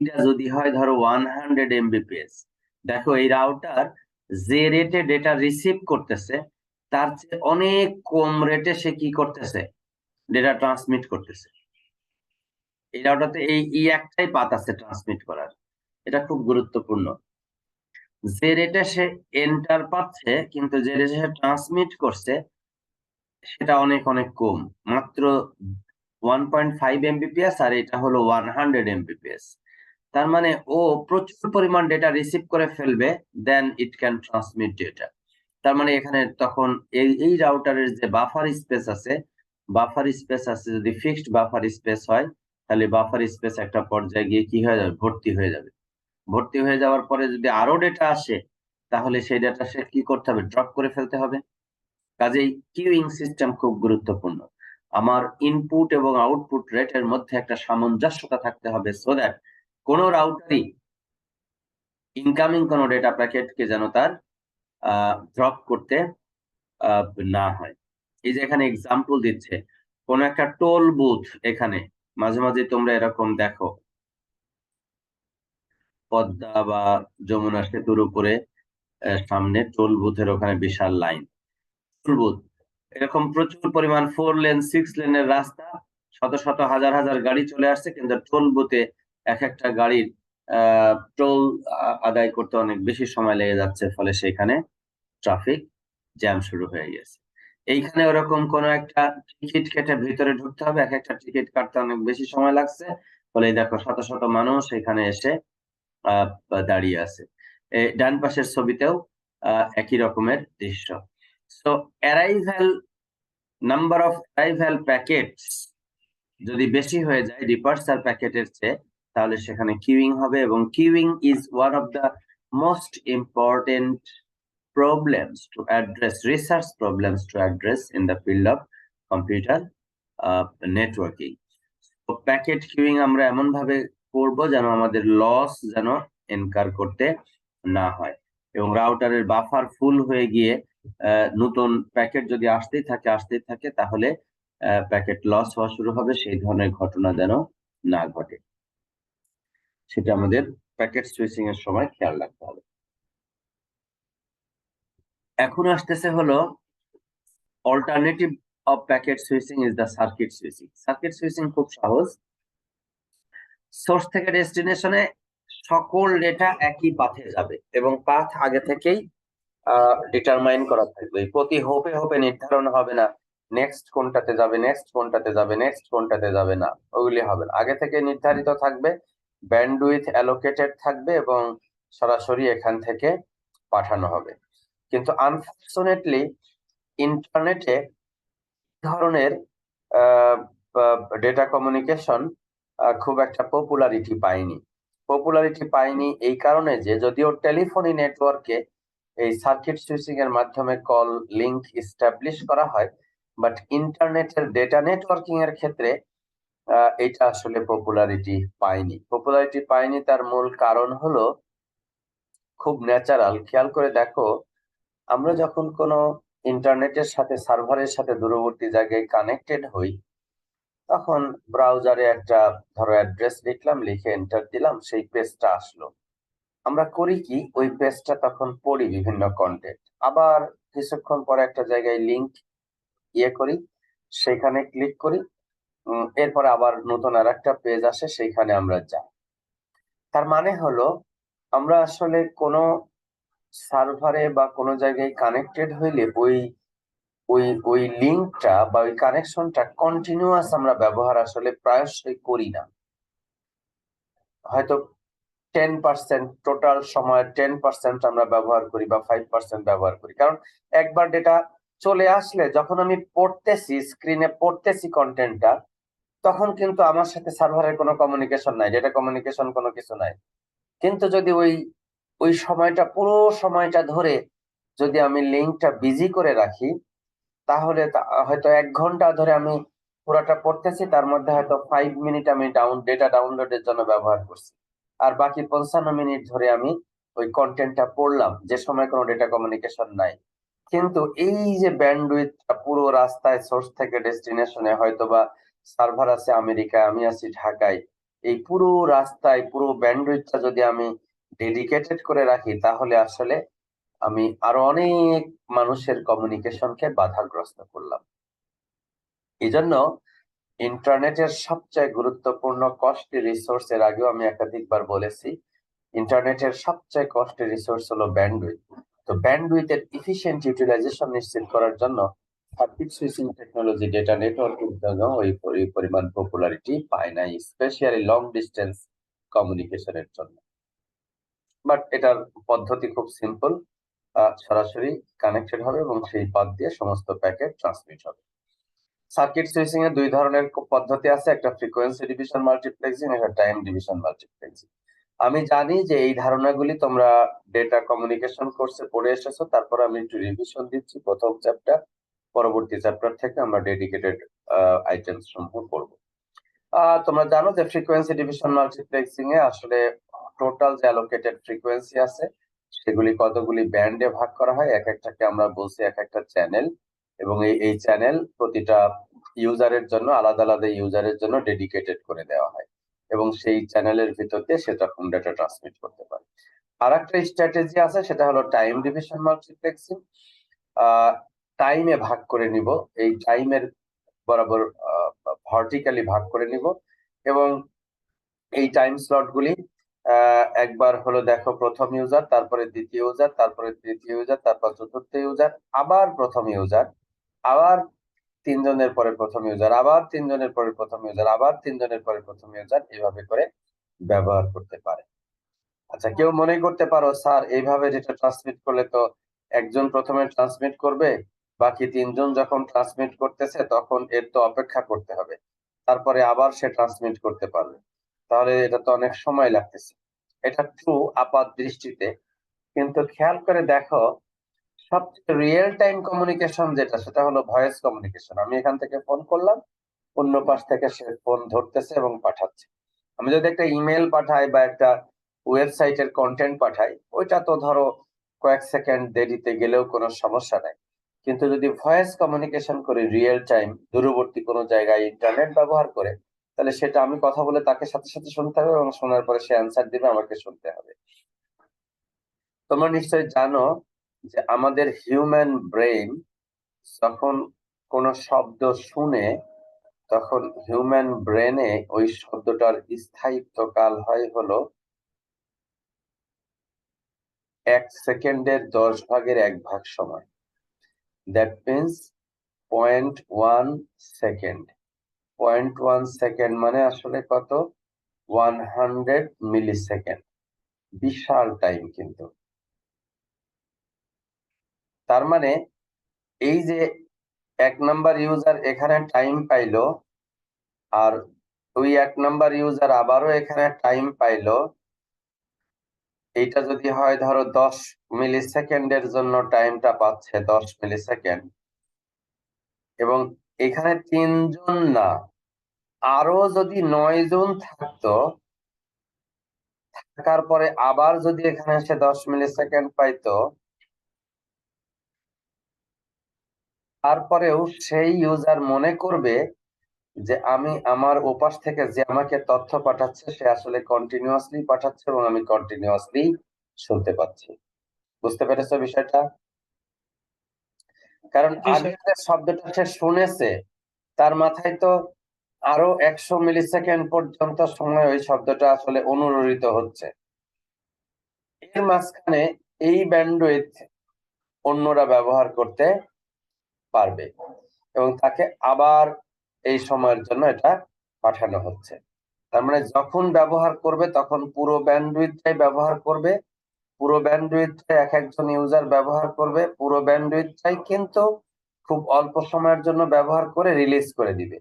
Speaker 2: এটা যদি হয় ধরো 100 এমবিপিএস, দেখো এই রাউটার যে রেটে ডেটা রিসিভ করতেছে তার চেয়ে অনেক কম রেটে সে কি করতেছে, ডেটা ট্রান্সমিট করতেছে। এই রাউটারতে এই একটাই পাথ আছে ট্রান্সমিট করার, এটা খুব গুরুত্বপূর্ণ। যে রেটে সে এন্টার পাচ্ছে কিন্তু যে রেটে সে ট্রান্সমিট করছে সেটা অনেক অনেক কম, মাত্র 1.5 এমবিপিএস, আর এটা হলো 100 এমবিপিএস। তার মানে ও প্রচুর পরিমাণ ডেটা রিসিভ করে ফেলবে, দেন ইট ক্যান ট্রান্সমিট ডেটা। তার মানে এখানে তখন এই রাউটারের যে বাফার স্পেস আছে, যদি ফিক্সড বাফার স্পেস হয় তাহলে বাফার স্পেস একটা পর্যায়ে গিয়ে কি হয়ে যাবে, ভর্তি হয়ে যাবে। ভর্তি হয়ে যাওয়ার পরে যদি আরো ডেটা আসে তাহলে সেই ডেটা সে কি করতে হবে, ড্রপ করে ফেলতে হবে। কাজেই কিউইং সিস্টেম খুব গুরুত্বপূর্ণ। আমার ইনপুট এবং আউটপুট রেটের মধ্যে একটা সামঞ্জস্যতা থাকতে হবে, সো দ্যাট কোন রাউটারই ইনকামিং কোন ডেটা প্যাকেটকে যেন তার ড্রপ করতে না হয়। এই যে এখানে এক্সাম্পল দিচ্ছে, কোন একটা টোল বুথ, এখানে মাঝে মাঝে তোমরা এরকম দেখো পদ্মা বা যমুনা সেতুর উপরে সামনে টোল বুথের ওখানে বিশাল লাইন। টোল বুথ এরকম প্রচুর পরিমাণ 4 লেন 6 লেনের রাস্তা, শত শত হাজার হাজার গাড়ি চলে আসছে, কিন্তু টোল বুথে এক একটা গাড়ির টোল আদায় করতে অনেক বেশি সময় লেগে যাচ্ছে, ফলে সেখানে ট্রাফিক জ্যাম শুরু হয়ে গেছে। এইখানে ওরকম কোন একটা টিকিট কেটে ভিতরে ঢুকতে হবে, এক একটা টিকিট কাটতে অনেক বেশি সময় লাগছে, ফলে দেখো শত শত মানুষ এখানে এসে দাঁড়িয়ে আছে। ডান পাশের ছবিতেও একই রকমের দৃশ্য। So number of arrival packets যদি বেশি হয়ে যায় ডিপার্চার প্যাকেটের চেয়ে, তাহলে সেখানে কিউইং হবে, এবং queueing is one of the most important problems to address, research problems to address in the field of computer networking. তো প্যাকেট কিউইং আমরা এমন ভাবে করব যেন আমাদের লস যেন এনকার করতে না হয়, এবং রাউটারের বাফার ফুল হয়ে গিয়ে নতুন প্যাকেট যদি আসতেই থাকে তাহলে প্যাকেট লস হওয়া শুরু হবে, সেই ধরনের ঘটনা যেন না ঘটে, সেটা আমাদের প্যাকেট সুইচিং এর সময় খেয়াল রাখতে হবে। এখন আসতেছে হলো alternative of packet switching is the circuit switching. Circuit switching খুব সহজ। সোর্স থেকে ডেস্টিনেশনে সকল ডেটা একই পাথে যাবে এবং পাথ আগে থেকেই ডিটারমাইন করা থাকবে, প্রতি হোপে হোপে নির্ধারণ হবে না নেক্সট কোনটাতে যাবে, নেক্সট কোনটাতে যাবে, নেক্সট কোনটাতে যাবে না, ওগুলি হবে না, আগে থেকে নির্ধারিত থাকবে, ব্যান্ডউইথ অ্যালোকেটেড থাকবে এবং সরাসরি এখান থেকে পাঠানো হবে। কিন্তু আনফরচুনেটলি ইন্টারনেটে ধরনের ডেটা কমিউনিকেশন খুব একটা পপুলারিটি পায়নি এই কারণে যে যদিও টেলিফোনি নেটওয়ার্কে এই সার্কিট সুইচিং এর মাধ্যমে কল লিংক এস্টাবলিশ করা হয়, বাট ইন্টারনেটের ডেটা নেটওয়ার্কিং এর ক্ষেত্রে এটা আসলে পপুলারিটি পায়নি। তার মূল কারণ হলো খুব ন্যাচারাল। খেয়াল করে দেখো, আমরা যখন কোনো ইন্টারনেটের সাথে সার্ভারের সাথে দূরবর্তী জায়গায় কানেক্টেড হই, তখন ব্রাউজারে একটা ধরো অ্যাড্রেস লিখলাম, লিখে এন্টার দিলাম, সেই পেজটা আসলো। আমরা করি কি, ওই পেজটা তখন পড়ি বিভিন্ন কন্টেন্ট, আবার কিছুক্ষণ পরে একটা জায়গায় লিংক করি, সেখানে ক্লিক করি, এরপর আবার নতুন আর একটা পেজ আসে, সেইখানে আমরা যাই। তার মানে হলো আমরা আসলে কোনো সার্ভারে বা কোনো জায়গায় কানেক্টেড হইলে ওই
Speaker 1: ওই লিঙ্কটা বা ওই কানেকশনটা কন্টিনিউয়াস আমরা ব্যবহার আসলে প্রায়শই করি না। হয়তো 10%, টোটাল সময়ের 10% আমরা ব্যবহার করি বা 5% ব্যবহার করি। কারণ একবার ডেটা চলে আসলে যখন আমি পড়তেছি, স্ক্রিনে পড়তেছি কন্টেন্টটা, তখন কিন্তু আমার সাথে সার্ভারের কোনো কমিউনিকেশন নাই, ডেটা কমিউনিকেশন কোনো কিছু নাই। কিন্তু যদি ওই সময়টা, পুরো সময়টা ধরে যদি আমি লিঙ্কটা বিজি করে রাখি, তাহলে হয়তো 1 ঘন্টা ধরে আমি পুরাটা পড়তেছি, তার মধ্যে হয়তো 5 মিনিট আমি ডেটা ডাউনলোডের জন্য ব্যবহার করছি, আর বাকি 55 মিনিট ধরে আমি ওই কন্টেন্টটা পড়লাম, যে সময় কোনো ডেটা কমিউনিকেশন নাই। কিন্তু এই যে ব্যান্ডউইথটা পুরো রাস্তায়, সোর্স থেকে ডেস্টিনেশনে, হয়তো বা সার্ভার আছে আমেরিকায়, আমি আছি ঢাকায়, এই পুরো রাস্তায় পুরো ব্যান্ডউইথটা যদি আমি ডেডিকেটেড করে রাখি, তাহলে আসলে আমি আরো অনেক মানুষের কমিউনিকেশনকে বাধাগ্রস্ত করলাম। এই জন্য ইন্টারনেটের সবচেয়ে গুরুত্বপূর্ণ কস্টলি রিসোর্স, এর আগেও আমি একাধিকবার বলেছি, ইন্টারনেটের সবচেয়ে কস্টলি রিসোর্স হলো ব্যান্ডউইথ। তো ব্যান্ডউইথের ইফিশিয়েন্ট ইউটিলাইজেশন নিশ্চিত করার জন্য সার্কিট সুইচিং টেকনোলজি ডেটা নেটওয়ার্কের জন্য ওই পরিমাণ পপুলারিটি পায় নাই, স্পেশালি লং ডিস্টেন্স কমিউনিকেশনের জন্য। বাট এটার পদ্ধতি খুব সিম্পল, সরাসরি কানেক্টেড হবে এবং সেই পথ দিয়ে সমস্ত প্যাকেট ট্রান্সমিট হবে। সার্কিট সুইচিং এর 2 ধরনের পদ্ধতি আছে, একটা ফ্রিকোয়েন্সি ডিভিশন মাল্টিপ্লেক্সিং, একটা টাইম ডিভিশন মাল্টিপ্লেক্সিং। আমি জানি যে এই ধারণাগুলি তোমরা ডেটা কমিউনিকেশন কোর্সে পড়ে এসেছো, তারপর আমি একটু রিভিশন দিচ্ছি প্রথম চ্যাপ্টার, পরবর্তী চ্যাপ্টার থেকে আমরা ডেডিকেটেড আইটেমস সমূহ পড়বো। তোমরা জানো যে ফ্রিকোয়েন্সি ডিভিশন মাল্টিপ্লেক্সিং এ আসলে টোটাল যে অ্যালোকেটেড ফ্রিকোয়েন্সি আছে, সেগুলি কতগুলি ব্যান্ডে ভাগ করা হয়, এক একটাকে আমরা বলছি এক একটা চ্যানেল, এবং এই চ্যানেল প্রতিটা ইউজারের জন্য, আলাদা আলাদা ইউজারের জন্য ডেডিকেটেড করে দেওয়া হয়, এবং সেই চ্যানেলের ভিতর দিয়ে সে তখন ডেটা ট্রান্সমিট করতে পারে। আর একটা স্ট্র্যাটেজি আছে, সেটা হলো টাইম ডিভিশন মাল্টিপ্লেক্সিং। টাইমে ভাগ করে নিব, এই টাইমের বরাবর ভার্টিক্যালি ভাগ করে নিব, এবং এই টাইম স্লট গুলি একবার হলো দেখো প্রথম ইউজার, তারপরে দ্বিতীয় ইউজার, তারপরে তৃতীয় ইউজার, তারপর চতুর্থ ইউজার, আবার প্রথম ইউজার, আবার 3 জনের পরে প্রথম ইউজার, আবার 3 জনের পরে প্রথম ইউজার, আবার 3 জনের পরে প্রথম ইউজার, এভাবে করে ব্যবহার করতে পারে। আচ্ছা, কেউ মনে করতে পারো স্যার এইভাবে যেটা ট্রান্সমিট করলে তো একজন প্রথমে ট্রান্সমিট করবে, বাকি 3 জন যখন ট্রান্সমিট করতেছে তখন এর তো অপেক্ষা করতে হবে, তারপরে আবার সে ট্রান্সমিট করতে পারবে, তাহলে এটা তো অনেক সময় লাগতেছে। এটা ট্রু আপাত দৃষ্টিতে, কিন্তু খেয়াল করে দেখো সবচেয়ে রিয়েল টাইম কমিউনিকেশন যেটা, সেটা হলো ভয়েস কমিউনিকেশন। আমি এখান থেকে ফোন করলাম, অন্য পাশ থেকে সে ফোন ধরতেছে এবং পাঠাচ্ছে। আমি যদি একটা ইমেল পাঠাই বা একটা ওয়েবসাইটের কন্টেন্ট পাঠাই, ওইটা তো ধরো কয়েক সেকেন্ড দেরিতে গেলেও কোনো সমস্যা নাই। কিন্তু যদি ভয়েস কমিউনিকেশন করি রিয়েল টাইম, দূরবর্তী কোনো জায়গায় ইন্টারনেট ব্যবহার করে, তাহলে সেটা আমি কথা বলে তাকে সাথে সাথে শুনতে হবে, এবং শোনার পরে সে অ্যান্সার দিবে, আমাকে শুনতে হবে। তোমরা নিশ্চয়ই জানো যে আমাদের হিউম্যান ব্রেইন যখন কোনো শব্দ শুনে, তখন হিউম্যান ব্রেনে ওই শব্দটার স্থায়িত্বকাল হয় হলো 1 সেকেন্ডের 10 ভাগের 1 ভাগ সময়। That means 0.1 second. 0.1 সেকেন্ড মানে আসলে কত? 100 মিলি সেকেন্ড। বিশাল টাইম কিন্তু। তার মানে এই যে 1 নাম্বার ইউজার এখানে টাইম পাইলো, আর ওই 1 নাম্বার ইউজার আবারও এখানে টাইম পাইলো, এইটা যদি হয় ধরো 10 মিলি সেকেন্ডের জন্য টাইমটা পাচ্ছে 10 মিলি সেকেন্ড, এবং এখানে 3 জন না, আরো যদি 9 জন থাকতো, থাকার পরে আবার যদি এখানে সে 10 মিলি সেকেন্ড পাইতো, তারপরেও সেই ইউজার মনে করবে যে আমি আমার ওপাশ থেকে যে আমাকে তথ্য পাঠাচ্ছে সে আসলে কন্টিনিউয়াসলি পাঠাচ্ছে, এবং আমি কন্টিনিউয়াসলি শুনতে পাচ্ছি। বুঝতে পেরেছো বিষয়টা? কারণ
Speaker 3: জি
Speaker 1: আগে
Speaker 3: স্যার।
Speaker 1: যে শব্দটা সে শুনেছে, তার মাথায় তো আরো 100 মিলি সেকেন্ড পর্যন্ত সময় ওই শব্দটা আসলে অনুরণিত হচ্ছে। এর মাঝখানে এই ব্যান্ডউইথ অন্যরা ব্যবহার করতে পারবে এবং তাকে আবার এই সময়ের জন্য এটা পাঠানো হচ্ছে। তার মানে যখন ব্যবহার করবে তখন পুরো ব্যান্ডউইথটাই ব্যবহার করবে, পুরো ব্যান্ডউইথটাই এক একজন ইউজার ব্যবহার করবে, পুরো ব্যান্ডউইথটাই কিন্তু খুব অল্প সময়ের জন্য ব্যবহার করে রিলিজ করে দিবে,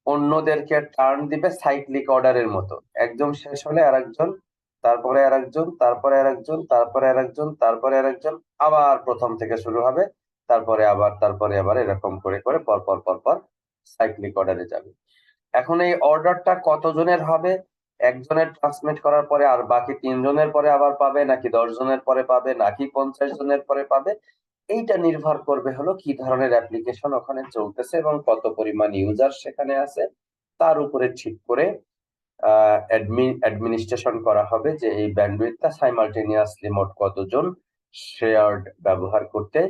Speaker 1: অন্যদেরকে টার্ন দিবে সাইক্লিক অর্ডারের মতো, একজন শেষ হলে আরেকজন, তারপরে আরেকজন, তারপরে আরেকজন, তারপরে আরেকজন, তারপরে আরেকজন, আবার প্রথম থেকে শুরু হবে, তারপরে আবার এরকম করে করে পরপর পরপর সাইক্লিক অর্ডারে যাবে। এখন এই অর্ডারটা কতজনের হবে, একজনের ট্রান্সমিট করার পরে আর বাকি 3 জনের পরে আবার পাবে, নাকি 10 জনের পরে পাবে, নাকি 50 জনের পরে পাবে, এইটা নির্ভর করবে হলো কি ধরনের অ্যাপ্লিকেশন ওখানে চলতেছে এবং কত পরিমাণ ইউজার সেখানে আছে, তার উপরে ঠিক করে অ্যাডমিনিস্ট্রেশন করা হবে যে এই ব্যান্ডউইথটা সাইমালটেনিয়াসলি মোট কতজন শেয়ার্ড ব্যবহার করতে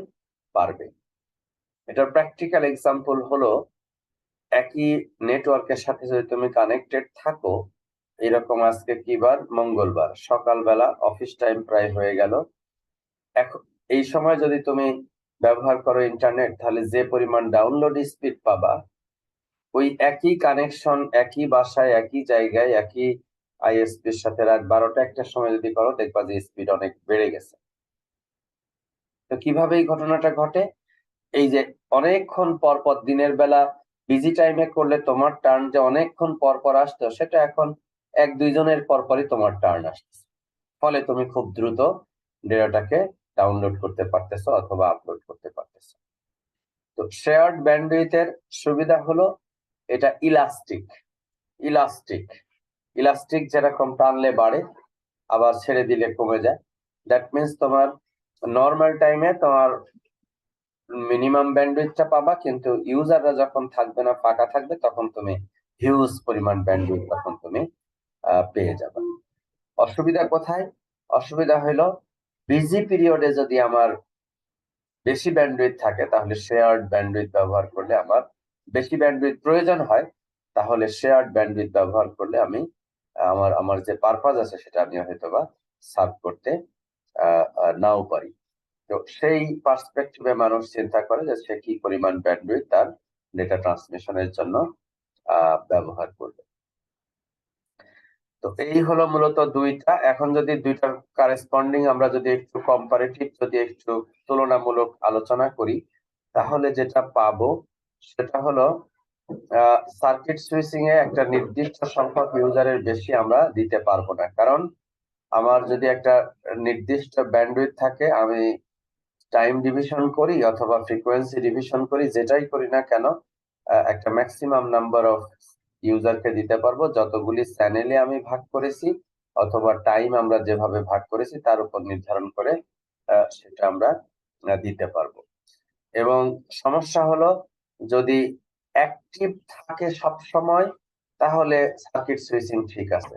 Speaker 1: পারবে। এটার প্র্যাকটিক্যাল এক্সাম্পল হলো, একই নেটওয়ার্কের সাথে যদি তুমি কানেক্টেড থাকো, এরকম আজকে কি বার, মঙ্গলবার, সকালবেলা অফিস টাইম প্রায় হয়ে গেল, এখন এই সময় যদি তুমি ব্যবহার করো ইন্টারনেট, তাহলে যে পরিমাণ ডাউনলোড স্পিড পাবা, ওই একই কানেকশন একই বাসায় একই জায়গায় একই আইএসপির সাথে রাত 12টা 1টার সময় যদি করো, দেখবা যে স্পিড অনেক বেড়ে গেছে। তো কিভাবে এই ঘটনাটা ঘটে, এই যে অনেকক্ষণ পর পর দিনের বেলা বিজি টাইমে করলে তোমার টার্ন যে অনেকক্ষণ পর পর আসতো, সেটা এখন 1-2 জনের পর পরই তোমার টার্ন আসছে, ফলে তুমি খুব দ্রুত ডেটাটাকে ডাউনলোড করতে পারতেছো অথবা আপলোড করতে পারতেছো। তো শেয়ার্ড ব্যান্ডউইথের সুবিধা হলো এটা ইলাস্টিক, ইলাস্টিক ইলাস্টিক যেরকম টানলে বাড়ে আবার ছেড়ে দিলে কমে যায়। দ্যাট মিনস তোমার নর্মাল টাইমে তোমার মিনিমাম ব্যান্ডউইথটা পাবা, কিন্তু ইউজাররা যখন থাকবে না, ফাঁকা থাকবে, তখন তুমি হিউজ পরিমাণ ব্যান্ডউইথ তখন তুমি পেয়ে যাবে। অসুবিধা কোথায়, অসুবিধা হলো বিজি পিরিয়ডে যদি আমার বেশি ব্যান্ডউইথ থাকে, তাহলে শেয়ার্ড ব্যান্ডউইথ ব্যবহার করলে আমার বেশি ব্যান্ডউইথ প্রয়োজন হয়, তাহলে শেয়ার্ড ব্যান্ডউইথ ব্যবহার করলে আমি আমার যে পারপাস আছে সেটা আমি হয়তোবা সার্ভ করতে নাও পারি। তো সেই পার্সপেক্টিভে মানুষ চিন্তা করে যে সে কি পরিমাণ ব্যান্ডউইথ তার ডেটা ট্রান্সমিশনের জন্য ব্যবহার করবে। তো এই হলো মূলত দুইটা। এখন যদি দুইটার কারেসপন্ডিং আমরা যদি একটু কম্পারেটিভ, যদি একটু তুলনামূলক আলোচনা করি, তাহলে যেটা পাবো সেটা হলো সার্কিট সুইচিং এ একটা নির্দিষ্ট সংখ্যক ইউজারের বেশি আমরা দিতে পারবো না, কারণ আমার যদি একটা নির্দিষ্ট ব্যান্ডউইথ থাকে, আমি টাইম ডিভিশন করি অথবা ফ্রিকোয়েন্সি ডিভিশন করি, যেটাই করি না কেন, একটা ম্যাক্সিমাম নাম্বার অফ ইউজারকে দিতে পারবো, যতগুলি চ্যানেলে আমি ভাগ করেছি অথবা টাইম আমরা যেভাবে ভাগ করেছি তার উপর নির্ধারণ করে সেটা আমরা দিতে পারবো। এবং সমস্যা হলো, যদি অ্যাক্টিভ থাকে সব সময় তাহলে সার্কিট সুইচিং ঠিক আছে,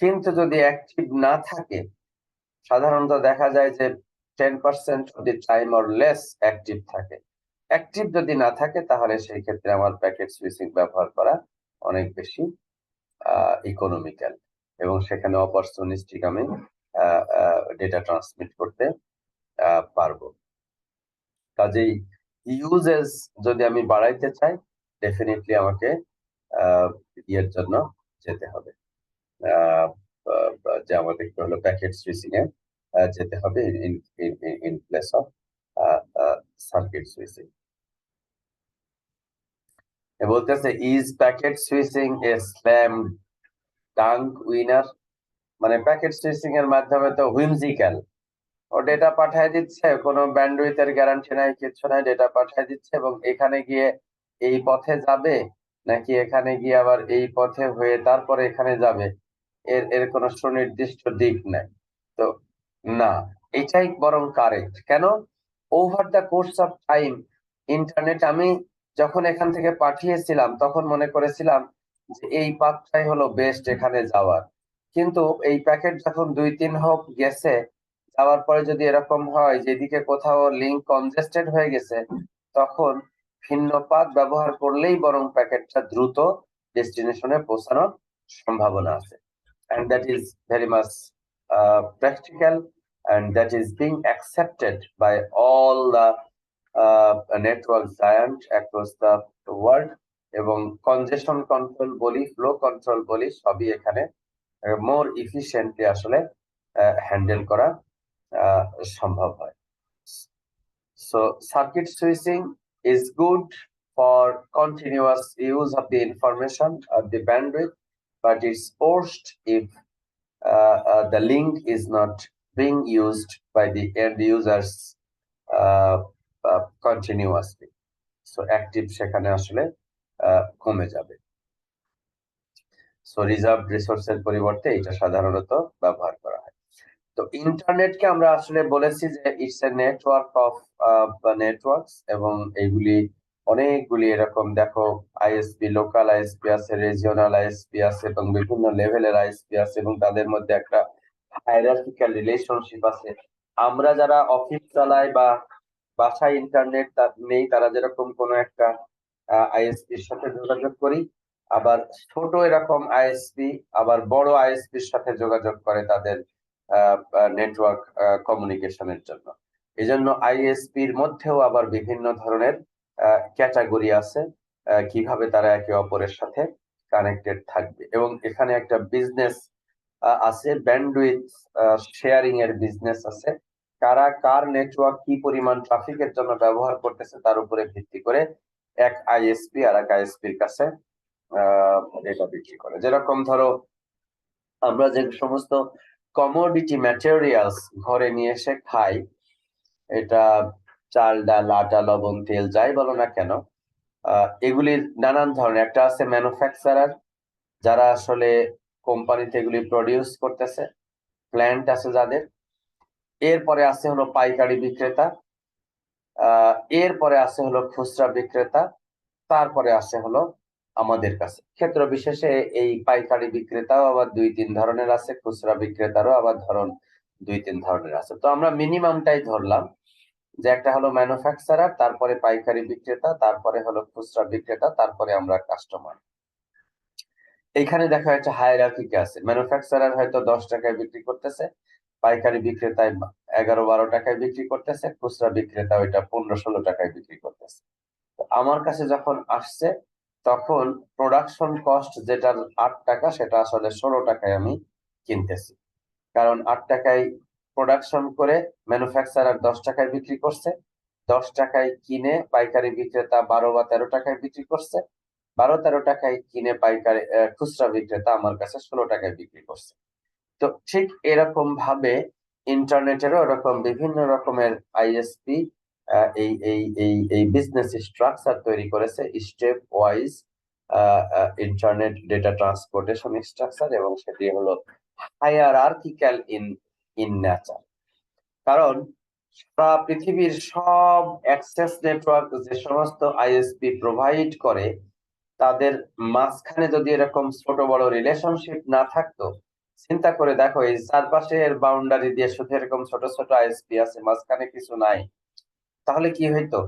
Speaker 1: কিন্তু যদি অ্যাক্টিভ না থাকে, সাধারণত দেখা যায় যে 10% of the time or less active থাকে। অ্যাক্টিভ যদি না থাকে, তাহলে সেই ক্ষেত্রে আমার প্যাকেট সুইচিং ব্যবহার করা অনেক বেশি ইকোনমিক্যাল এবং সেখানে অপরচুনিস্টিক আমি ডেটা ট্রান্সমিট করতে পারবো। কাজেই ইউজেস যদি আমি বাড়াইতে চাই, ডেফিনেটলি আমাকে ইয়ের জন্য যেতে হবে, যে আমাদের হলো প্যাকেট সুইচিং এ যেতে হবে in place of circuit switching. বলতেছে ইজ প্যাকেট সুইচিং এ স্ল্যাম ডাঙ্ক উইনার, মানে প্যাকেট সুইচিং এর মাধ্যমে তো হুইমজিক্যাল, ও ডেটা পাঠিয়ে দিচ্ছে, কোনো ব্যান্ডউইথের গ্যারান্টি নাই, কিছু নাই, ডেটা পাঠিয়ে দিচ্ছে এবং এখানে গিয়ে এই পথে যাবে নাকি এখানে গিয়ে আবার এই পথে হয়ে তারপরে এখানে যাবে, এর কোনো সুনির্দিষ্ট দিক নাই। তো না, এটাই বরং কারেক্ট। কেন, over the course of time internet, আমি যখন এখান থেকে পাঠিয়েছিলাম তখন মনে করেছিলাম যে এই পাথটাই হলো বেস্ট এখানে যাওয়ার, কিন্তু এই প্যাকেট যখন 2-3 হপ গেছে, যাওয়ার পরে যদি এরকম হয় যেদিকে কোথাও লিংক কনজেস্টেড হয়ে গেছে, তখন ভিন্ন পাথ ব্যবহার করলেই বরং প্যাকেটটা দ্রুত ডেস্টিনেশনে পৌঁছানোর সম্ভাবনা আছে। And that is very much practical, and that is being accepted by all the network giant across the world, এবং কনজেশন কন্ট্রোল বলি, ফ্লো কন্ট্রোল বলি, সবই এখানে মোর ইফিশিয়েন্টলি আসলে হ্যান্ডেল করা সম্ভব হয়। So circuit switching is good for continuous use of the information or the bandwidth, but it's worst if the link is not being used by the end users continuously. So active সেখানে আসলে কমে যাবে। So reserve রিসোর্সের পরিবর্তে এটা সাধারণত ব্যবহার করা হয়। তো ইন্টারনেটকে আমরা আসলে বলেছি যে it's a network of networks, এবং এইগুলি অনেকগুলি এরকম দেখো আইএসপি, লোকাল আইএসপি আছে, রিজিওনাল আইএসপি আছে, এবং বিভিন্ন লেভেলের আইএসপি আছে, এবং তাদের মধ্যে একটা হায়ারার্কিক্যাল রিলেশনশিপ আছে। আমরা যারা অফিস চালাই বা বাসায় ইন্টারনেট নেই, তারা যেরকম কোনো একটা আইএসপির সাথে যোগাযোগ করি, আবার ছোট এরকম আইএসপি আবার বড় আইএসপির সাথে যোগাযোগ করে তাদের নেটওয়ার্ক কমিউনিকেশনের জন্য। এই জন্য আইএসপির মধ্যেও আবার বিভিন্ন ধরনের ক্যাটাগরি আছে, কিভাবে তারা একে অপরের সাথে কানেক্টেড থাকবে। এবং এখানে একটা বিজনেস আছে, ব্যান্ডউইথ শেয়ারিং এর বিজনেস আছে। কারা কার নেটওয়ার্ক কি পরিমাণ ট্রাফিকের জন্য ব্যবহার করতেছে তার উপরে ভিত্তি করে এক আইএসপি আর এক আইএসপির কাছে এটা বিক্রি করে। যেরকম ধরো আমরা যে সমস্ত কমোডিটি ম্যাটেরিয়ালস ঘরে নিয়ে এসে খাই, এটা চাল, ডাল, আটা, লবণ, তেল, যাই বলো না কেন, এগুলির নানান ধরনের, একটা আছে ম্যানুফ্যাকচারার যারা আসলে কোম্পানিতে এগুলি প্রডিউস করতেছে, প্ল্যান্ট আছে যাদের, এরপরে আছে হলো পাইকারি বিক্রেতা, এরপরে আছে হলো খুচরা বিক্রেতা, তারপরে আছে হলো আমাদের কাছে। ক্ষেত্র বিশেষে এই পাইকারি বিক্রেতাও আবার 2-3 ধরনের আছে, খুচরা বিক্রেতারও আবার ধরন 2-3 ধরনের আছে। তো আমরা মিনিমামটাই ধরলাম যে একটা হলো ম্যানুফ্যাকচারার, তারপরে পাইকারি বিক্রেতা, তারপরে হলো খুচরা বিক্রেতা, তারপরে আমরা কাস্টমার। এইখানে দেখা যাচ্ছে হায়ারার্কি আছে। ম্যানুফ্যাকচারার হয়তো 10 টাকায় বিক্রি করতেছে, পাইকারি বিক্রেতায় 11-12 টাকায় বিক্রি করতেছে, খুচরা বিক্রেতা ওইটা 15-16 টাকায় বিক্রি করতেছে। আমার কাছে যখন আসছে তখন প্রোডাকশন কস্ট যেটা 8 টাকা, সেটা আসলে 16 টাকায় আমি কিনতেছি। কারণ 8 টাকায় প্রোডাকশন করে ম্যানুফ্যাকচারার 10 টাকায় বিক্রি করছে, 10 টাকায় কিনে পাইকারি বিক্রেতা 12 বা 13 টাকায় বিক্রি করছে, 12-13 টাকায় কিনে পাইকারি খুচরা বিক্রেতা আমার কাছে 16 টাকায় বিক্রি করছে। তো ঠিক এরকম ভাবে ইন্টারনেটেরও এরকম বিভিন্ন রকমের আইএসপি এই বিজনেস স্ট্রাকচার তৈরি করেছে, step wise internet data transportation structure, এবং সেটি হলো হায়ারার্কিক্যাল ইন নেচার। কারণ সারা পৃথিবীর সব অ্যাক্সেস নেটওয়ার্ক যে সমস্ত আইএসপি প্রোভাইড করে, তাদের মাঝখানে যদি এরকম ছোট বড় রিলেশনশিপ না থাকতো, চিন্তা করে দেখো এই চারপাশে এর বাউন্ডারি দিয়ে শুধু এরকম ছোট ছোট আইএসপি আছে, মাঝখানে কিছু নাই, তাহলে কি হইতো?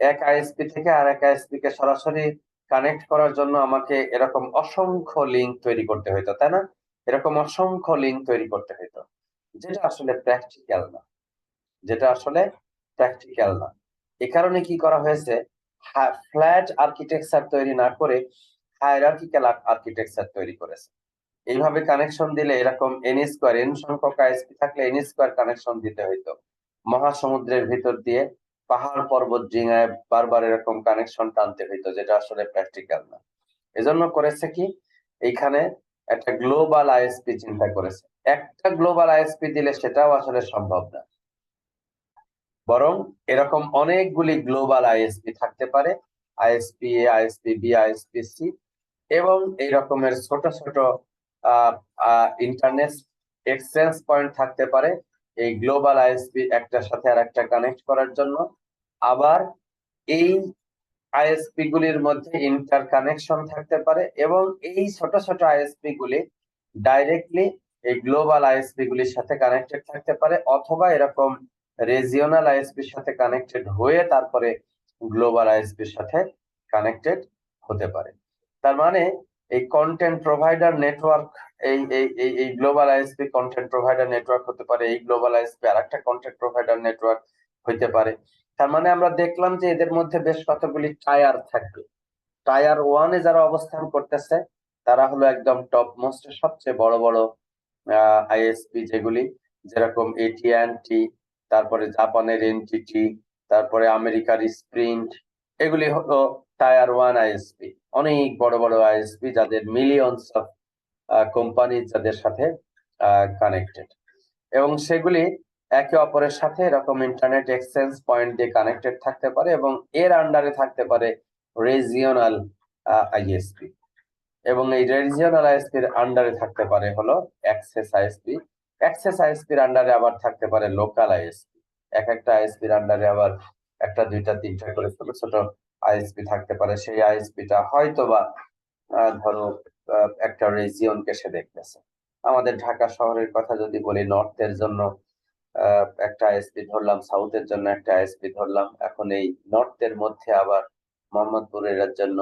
Speaker 1: এক আইএসপি থেকে আর এক আইএসপি কে সরাসরি কানেক্ট করার জন্য আমাকে এরকম অসংখ্য লিঙ্ক তৈরি করতে হইতো, তাই না? এরকম অসংখ্য লিঙ্ক তৈরি করতে হইতো, যেটা আসলে প্র্যাকটিক্যাল না, যেটা আসলে প্র্যাকটিক্যাল না। এ কারণে কি করা হয়েছে, ফ্ল্যাট আর্কিটেকচার তৈরি না করে হায়ারার্কিক্যাল আর্কিটেকচার তৈরি করেছে। এইভাবে কানেকশন দিলে এরকম এন স্কোয়ার, এন সংখ্যক আইএসপি থাকলে এন স্কোয়ার কানেকশন দিতে হইতো। মহাসমুদ্রের ভিতর দিয়ে পাহাড় পর্বত ডিঙায় বারবার এরকম কানেকশন টানতে হইতো, যেটা আসলে প্র্যাকটিক্যাল না। এজন্য করেছে কি, এইখানে একটা গ্লোবাল আইএসপি চিন্তা করেছে। একটা গ্লোবাল আইএসপি দিলে সেটাও আসলে সম্ভব না, বরং এরকম অনেকগুলি গ্লোবাল আইএসপি থাকতে পারে, আইএসপি এ, আইএসপি বি, আইএসপি সি, এবং এই রকমের ছোট ছোট ইন্টারনেট এক্সচেঞ্জ পয়েন্ট থাকতে পারে এই গ্লোবাল আইএসপি একটার সাথে আর একটা কানেক্ট করার জন্য। আবার এই আইএসপি গুলির মধ্যে ইন্টার কানেকশন থাকতে পারে, এবং এই ছোট ছোট আইএসপি গুলি ডাইরেক্টলি এই গ্লোবাল আইএসপি গুলির সাথে কানেক্টেড থাকতে পারে, অথবা এরকম রিজিওনাল আইএসপির সাথে কানেক্টেড হয়ে তারপরে গ্লোবাল আইএসপির সাথে কানেক্টেড হতে পারে। তার মানে এই কন্টেন্ট প্রোভাইডার নেটওয়ার্ক, এই global ISP content provider network হতে পারে, এই গ্লোবাল আইএসপি আরেকটা কন্টেন্ট প্রোভাইডার নেটওয়ার্ক হইতে পারে। তার মানে আমরা দেখলাম যে এদের মধ্যে বেশ কতগুলি টায়ার থাকবে। টায়ার 1-এ যারা অবস্থান করতেছে তারা হলো একদম টপ মোস্ট, সবচেয়ে বড় বড় আইএসপি, যেগুলি যেরকম AT&T, তারপরে জাপানের এনটিটি, তারপরে আমেরিকার স্প্রিন্ট, এগুলি হলো টায়ার 1 আইএসপি। অনেক বড় বড় আইএসপি যাদের মিলিয়নস অফ কোম্পানি যাদের সাথে কানেক্টেড, এবং সেগুলি একে অপরের সাথে এরকম ইন্টারনেট এক্সচেঞ্জ পয়েন্ট দিয়ে কানেক্টেড থাকতে পারে, এবং এর আন্ডারে থাকতে পারে রিজিওনাল আইএসপি, এবং এই রিজিওনাল আইএসপির আন্ডারে থাকতে পারে হলো অ্যাক্সেস আইএসপি। অ্যাক্সেস আইএসপির আন্ডারে আবার থাকতে পারে লোকাল আইএসপি। এক একটা আইএসপির আন্ডারে আবার একটা, দুইটা, তিনটা করে ছোট ছোট আইএসপি থাকতে পারে। সেই আইএসপিটা হয়তোবা ধরো একটা রিজিয়নকে সে দেখতেছে। আমাদের ঢাকা শহরের কথা যদি বলি, নর্থের জন্য একটা আইএসপি ধরলাম, সাউথের জন্য একটা আইএসপি ধরলাম, এখন এই নর্থের মধ্যে আবার মোহাম্মদপুরের জন্য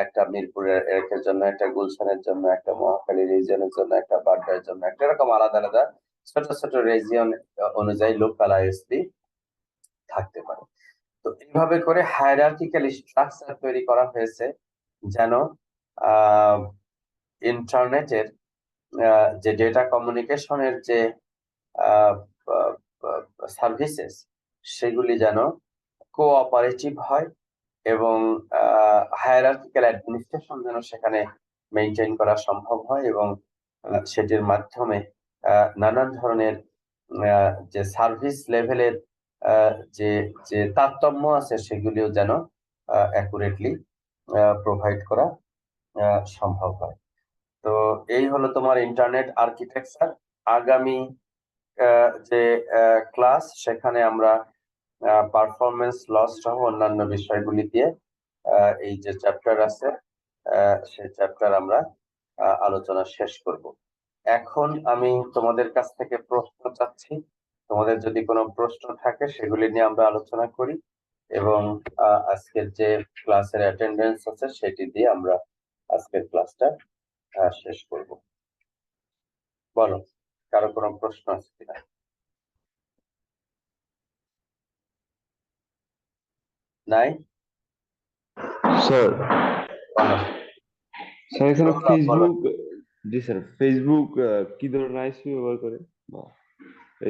Speaker 1: একটা, মিরপুরের এর জন্য একটা, গুলশানের জন্য একটা, মহাখালী রিজিয়নের জন্য একটা, বাড্ডার জন্য একটা, এরকম আলাদা আলাদা ছোট ছোট রিজিয়ন অনুযায়ী লোকাল আইএসপি থাকতে পারে। তো এইভাবে করে হায়ারার্কিক্যাল স্ট্রাকচার তৈরি করা হয়েছে যেন ইন্টারনেটের যে ডেটা কমিউনিকেশনের যে সার্ভিসেস, সেগুলি যেন কোঅপারেটিভ হয়, এবং হায়ারার্কিক্যাল অ্যাডমিনিস্ট্রেশন যেন সেখানে মেইনটেইন করা সম্ভব হয়, এবং সেটির মাধ্যমে নানান ধরনের যে সার্ভিস লেভেলের যে যে তারতম্য আছে সেগুলিও যেন অ্যাকুরেটলি প্রোভাইড করা সম্ভব হয়। তো এই হলো তোমার ইন্টারনেট আর্কিটেকচার। আগামী যে ক্লাস, সেখানে আমরা পারফরমেন্স লস সহ অন্যান্য বিষয়গুলি দিয়ে এই যে চ্যাপ্টার আছে সেই চ্যাপ্টার আমরা আলোচনা শেষ করব। এখন আমি তোমাদের কাছ থেকে প্রশ্ন চাচ্ছি। তোমাদের যদি কোনো প্রশ্ন থাকে সেগুলি নিয়ে আমরা আলোচনা করি, এবং আজকের যে ক্লাসের অ্যাটেন্ডেন্স আছে সেটি দিয়ে আমরা আজকের ক্লাসটা শেষ করব। বলো, কারো কোনো প্রশ্ন আছে কিনা? নাই?
Speaker 4: স্যার
Speaker 1: বলো।
Speaker 4: স্যার এখানে
Speaker 1: বলো।
Speaker 4: ফেসবুক, জি স্যার, ফেসবুক কি ধরনের আইএসপি ব্যবহার করে? বা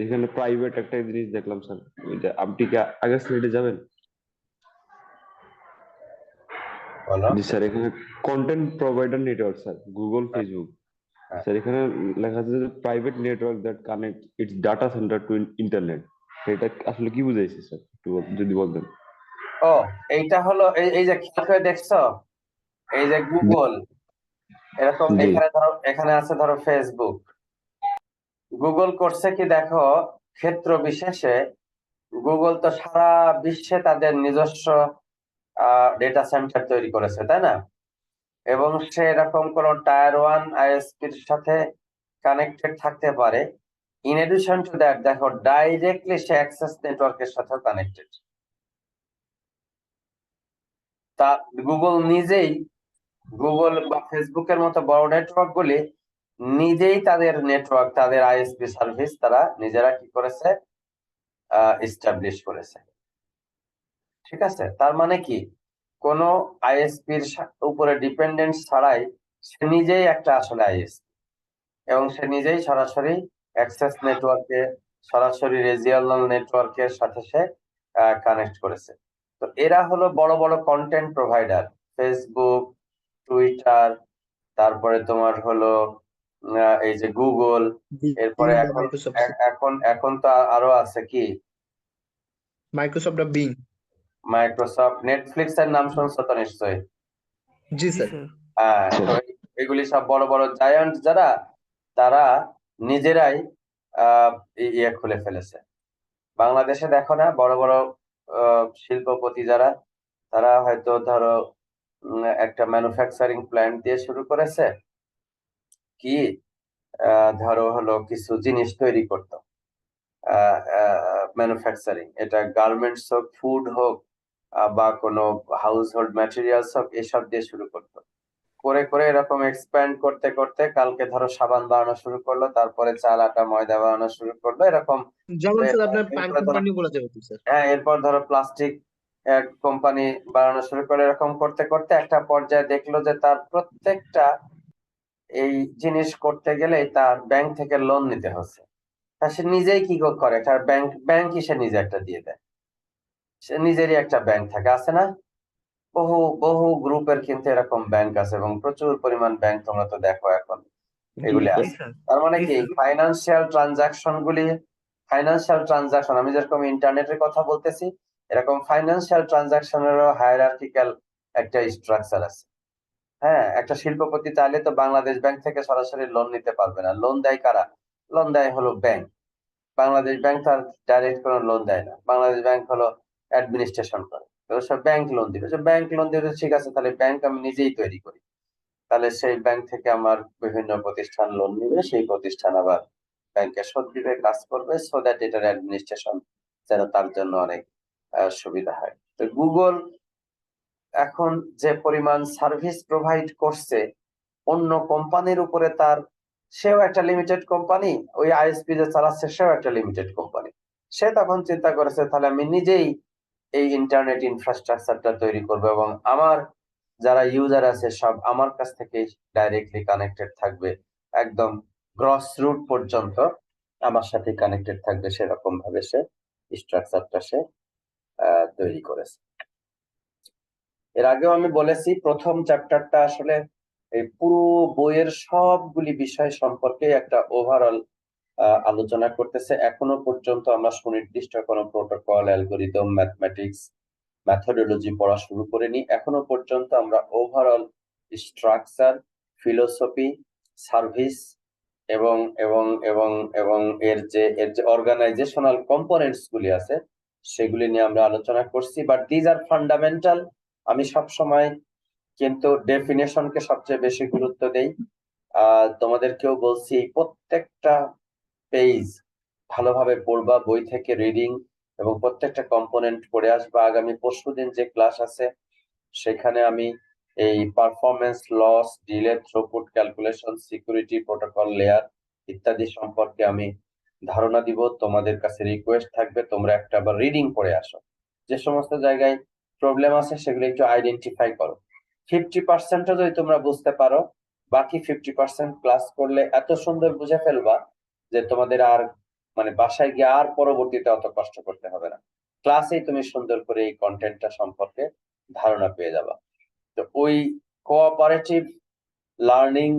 Speaker 4: এখানে প্রাইভেট একটা জিনিস দেখলাম স্যার, ওইটা আপনি কি আগের স্লাইডে যাবেন?
Speaker 1: বলো।
Speaker 4: জি স্যার, এখানে content provider network sir, Google, Facebook.
Speaker 1: হ্যাঁ।
Speaker 4: স্যার এখানে লেখা আছে যে private network that connect it's data centre two internet. এটা আসলে কি বুঝাইছে স্যার, একটু যদি বলতেন।
Speaker 1: ও, এইটা হলো এই যে খেয়াল করে দেখছো, এই যে গুগল, এরকম
Speaker 4: জি
Speaker 1: এখানে আছে ধরো ফেসবুক। গুগল করছে কি দেখো, ক্ষেত্র বিশেষে গুগল তো সারা বিশ্বে তাদের নিজস্ব ডেটা সেন্টার তৈরি করেছে, তাই না? এবং সে এরকম কোন টায়ার 1 আইএসপির সাথে কানেক্টেড থাকতে পারে। ইন এডিশন টু দ্যাট, দেখো ডাইরেক্টলি সে অ্যাক্সেস নেটওয়ার্কের সাথে কানেক্টেড। তা গুগল নিজেই, গুগল বা ফেসবুকের মতো বড় নেটওয়ার্ক গুলি নিজেই তাদের নেটওয়ার্ক, তাদের আইএসপি সার্ভিস তারা নিজেরা কি করেছে, এস্টাবলিশ করেছে। ঠিক আছে, তার মানে কি, কোন আইএসপির উপরে ডিপেন্ডেন্ট ছাড়াই সে নিজেই একটা আসলে আইএসপি, এবং সে নিজেই সরাসরি অ্যাক্সেস নেটওয়ার্কে, সরাসরি রিজিওনাল নেটওয়ার্কের সাথে সে কানেক্ট করেছে। তো এরা হলো বড় বড় কন্টেন্ট প্রোভাইডার, ফেসবুক, টুইটার, তারপরে তোমার হলো এই যে গুগল, এরপরে
Speaker 3: বিং বা
Speaker 1: এখন
Speaker 3: মাইক্রোসফট।
Speaker 1: এখন এখন তো আরো আছে কি,
Speaker 3: মাইক্রোসফট বা বিং।
Speaker 1: মাইক্রোসফট, নেটফ্লিক্স এর নাম শুনছো তো নিশ্চয়ই?
Speaker 3: জি স্যার।
Speaker 1: তো এগুলি সব বড় বড় জায়ান্ট যারা, তারা নিজেরাই ইয়ে খুলে ফেলেছে। বাংলাদেশে দেখো না, বড় বড় শিল্পপতি যারা, তারা হয়তো ধরো একটা ম্যানুফ্যাকচারিং প্ল্যান্ট দিয়ে শুরু করেছে, কি ধরো হলো কিছু জিনিস তৈরি করতো, ম্যানুফ্যাকচারিং, এটা গার্মেন্টস হোক, ফুড হোক, বা কোনো হাউস হোল্ড ম্যাটেরিয়ালস হোক, এসব দিয়ে শুরু করতো। করে করে এরকম এক্সপ্যান্ড করতে করতে কালকে ধরো সাবান বানানো শুরু করলো, তারপরে চাল আটা ময়দা বানানো শুরু করলো, এরকম
Speaker 3: যেমন স্যার আপনার পান
Speaker 1: এরপরে ধরো
Speaker 3: কোম্পানি বলা যাবে তো স্যার।
Speaker 1: হ্যাঁ, এরপর ধরো প্লাস্টিক কোম্পানি বানানো শুরু করে, এরকম করতে করতে একটা পর্যায়ে দেখলো যে তার প্রত্যেকটা এই জিনিস করতে গেলে তার ব্যাংক থেকে লোন নিতে হচ্ছে। তা সে নিজেই কি করে, তার ব্যাংকই সে নিজে একটা দিয়ে দেয়। সে নিজেরই একটা ব্যাংক থাকে, আছে না? বহু বহু গ্রুপের কিন্তু এরকম ব্যাংক আছে, এবং প্রচুর পরিমাণ ব্যাংক তোমরা তো দেখো এখন
Speaker 4: জি
Speaker 1: এগুলি
Speaker 4: স্যার।
Speaker 1: আছে। তার মানে কি ফাইন্যান্সিয়াল ট্রানজাকশন আমি যেরকম ইন্টারনেটের কথা বলতেছি, এরকম ফাইন্যান্সিয়াল ট্রানজাকশনেরও হায়ারার্কিক্যাল একটা স্ট্রাকচার আছে। হ্যাঁ, একটা শিল্পপতি চাইলে তো বাংলাদেশ ব্যাংক থেকে সরাসরি লোন নিতে পারবে না। লোন দেয় কারা? লোন দেয় হলো ব্যাংক। বাংলাদেশ ব্যাংক তার ডাইরেক্ট কোনো লোন দেয় না। বাংলাদেশ ব্যাংক হলো অ্যাডমিনিস্ট্রেশন করে। তো সব ব্যাংক লোন দিবে, ব্যাংক লোন দিবে, ঠিক আছে, তাহলে ব্যাংক আমি নিজেই তৈরি করি। তাহলে সেই ব্যাংক থেকে আমার বিভিন্ন প্রতিষ্ঠান লোন নিবে, সেই প্রতিষ্ঠান আবার ব্যাংকে শোধ দিবে, কাজ করবে, সো দ্যাট এটার অ্যাডমিনিস্ট্রেশন যেন তার জন্য অনেক সুবিধা হয়। তো গুগল এখন যে পরিমাণ সার্ভিস প্রোভাইড করছে অন্য কোম্পানির উপরে, সেও একটা লিমিটেড কোম্পানি, ওই আইএসপি যে চালাচ্ছে সেও একটা লিমিটেড কোম্পানি। সে তখন চিন্তা করেছে, তাহলে আমি নিজেই এই ইন্টারনেট ইনফ্রাস্ট্রাকচারটা তৈরি করবো, এবং আমার যারা ইউজার আছে সব আমার কাছ থেকে ডাইরেক্টলি কানেক্টেড থাকবে, একদম গ্রস রুট পর্যন্ত আমার সাথে কানেক্টেড থাকবে, সেরকম ভাবে সে স্ট্রাকচারটা সে তৈরি করেছে। এর আগেও আমি বলেছি, প্রথম চ্যাপ্টারটা আসলে এই পুরো বইয়ের সবগুলি বিষয় সম্পর্কে একটা ওভারঅল আলোচনা করতেছে। এখনো পর্যন্ত আমরা সুনির্দিষ্ট কোনো প্রোটোকল, অ্যালগোরিদম, ম্যাথমেটিক্স, মেথোডোলজি পড়া শুরু করিনি। এখনো পর্যন্ত আমরা ওভারঅল স্ট্রাকচার, ফিলোসফি, সার্ভিস এবং এবং এবং এবং এর যে অর্গানাইজেশনাল কম্পোনেন্টস গুলি আছে সেগুলি নিয়ে আমরা আলোচনা করছি। But these are fundamental. আমি সব সময় কিন্তু ডেফিনেশনকে সবচেয়ে বেশি গুরুত্ব দেই। তোমাদেরকেও বলছি, প্রত্যেকটা পেজ ভালোভাবে পড়বা, বই থেকে রিডিং, এবং প্রত্যেকটা কম্পোনেন্ট পড়ে আসবা। আগামী পরশুদিন যে ক্লাস আছে সেখানে আমি এই performance, loss, delay, throughput calculation, security protocol layer ইত্যাদি সম্পর্কে আমি ধারণা দিব। তোমাদের কাছে রিকোয়েস্ট থাকবে তোমরা একটা আবার রিডিং পড়ে আসো, যে সমস্ত জায়গায় প্রবলেম আছে সেগুলো একটু আইডেন্টিফাই করো। 50%ও যদি তোমরা বুঝতে পারো, বাকি 50% ক্লাস করলে এত সুন্দর বুঝে ফেলবা যে তোমাদের আর মানে বাসায় গিয়ে আর পরবর্তীতে অত কষ্ট করতে হবে না। ক্লাসেই তুমি সুন্দর করে এই কন্টেন্টটা সম্পর্কে ধারণা পেয়ে যাবা। তো ওই কোঅপারেটিভ লার্নিং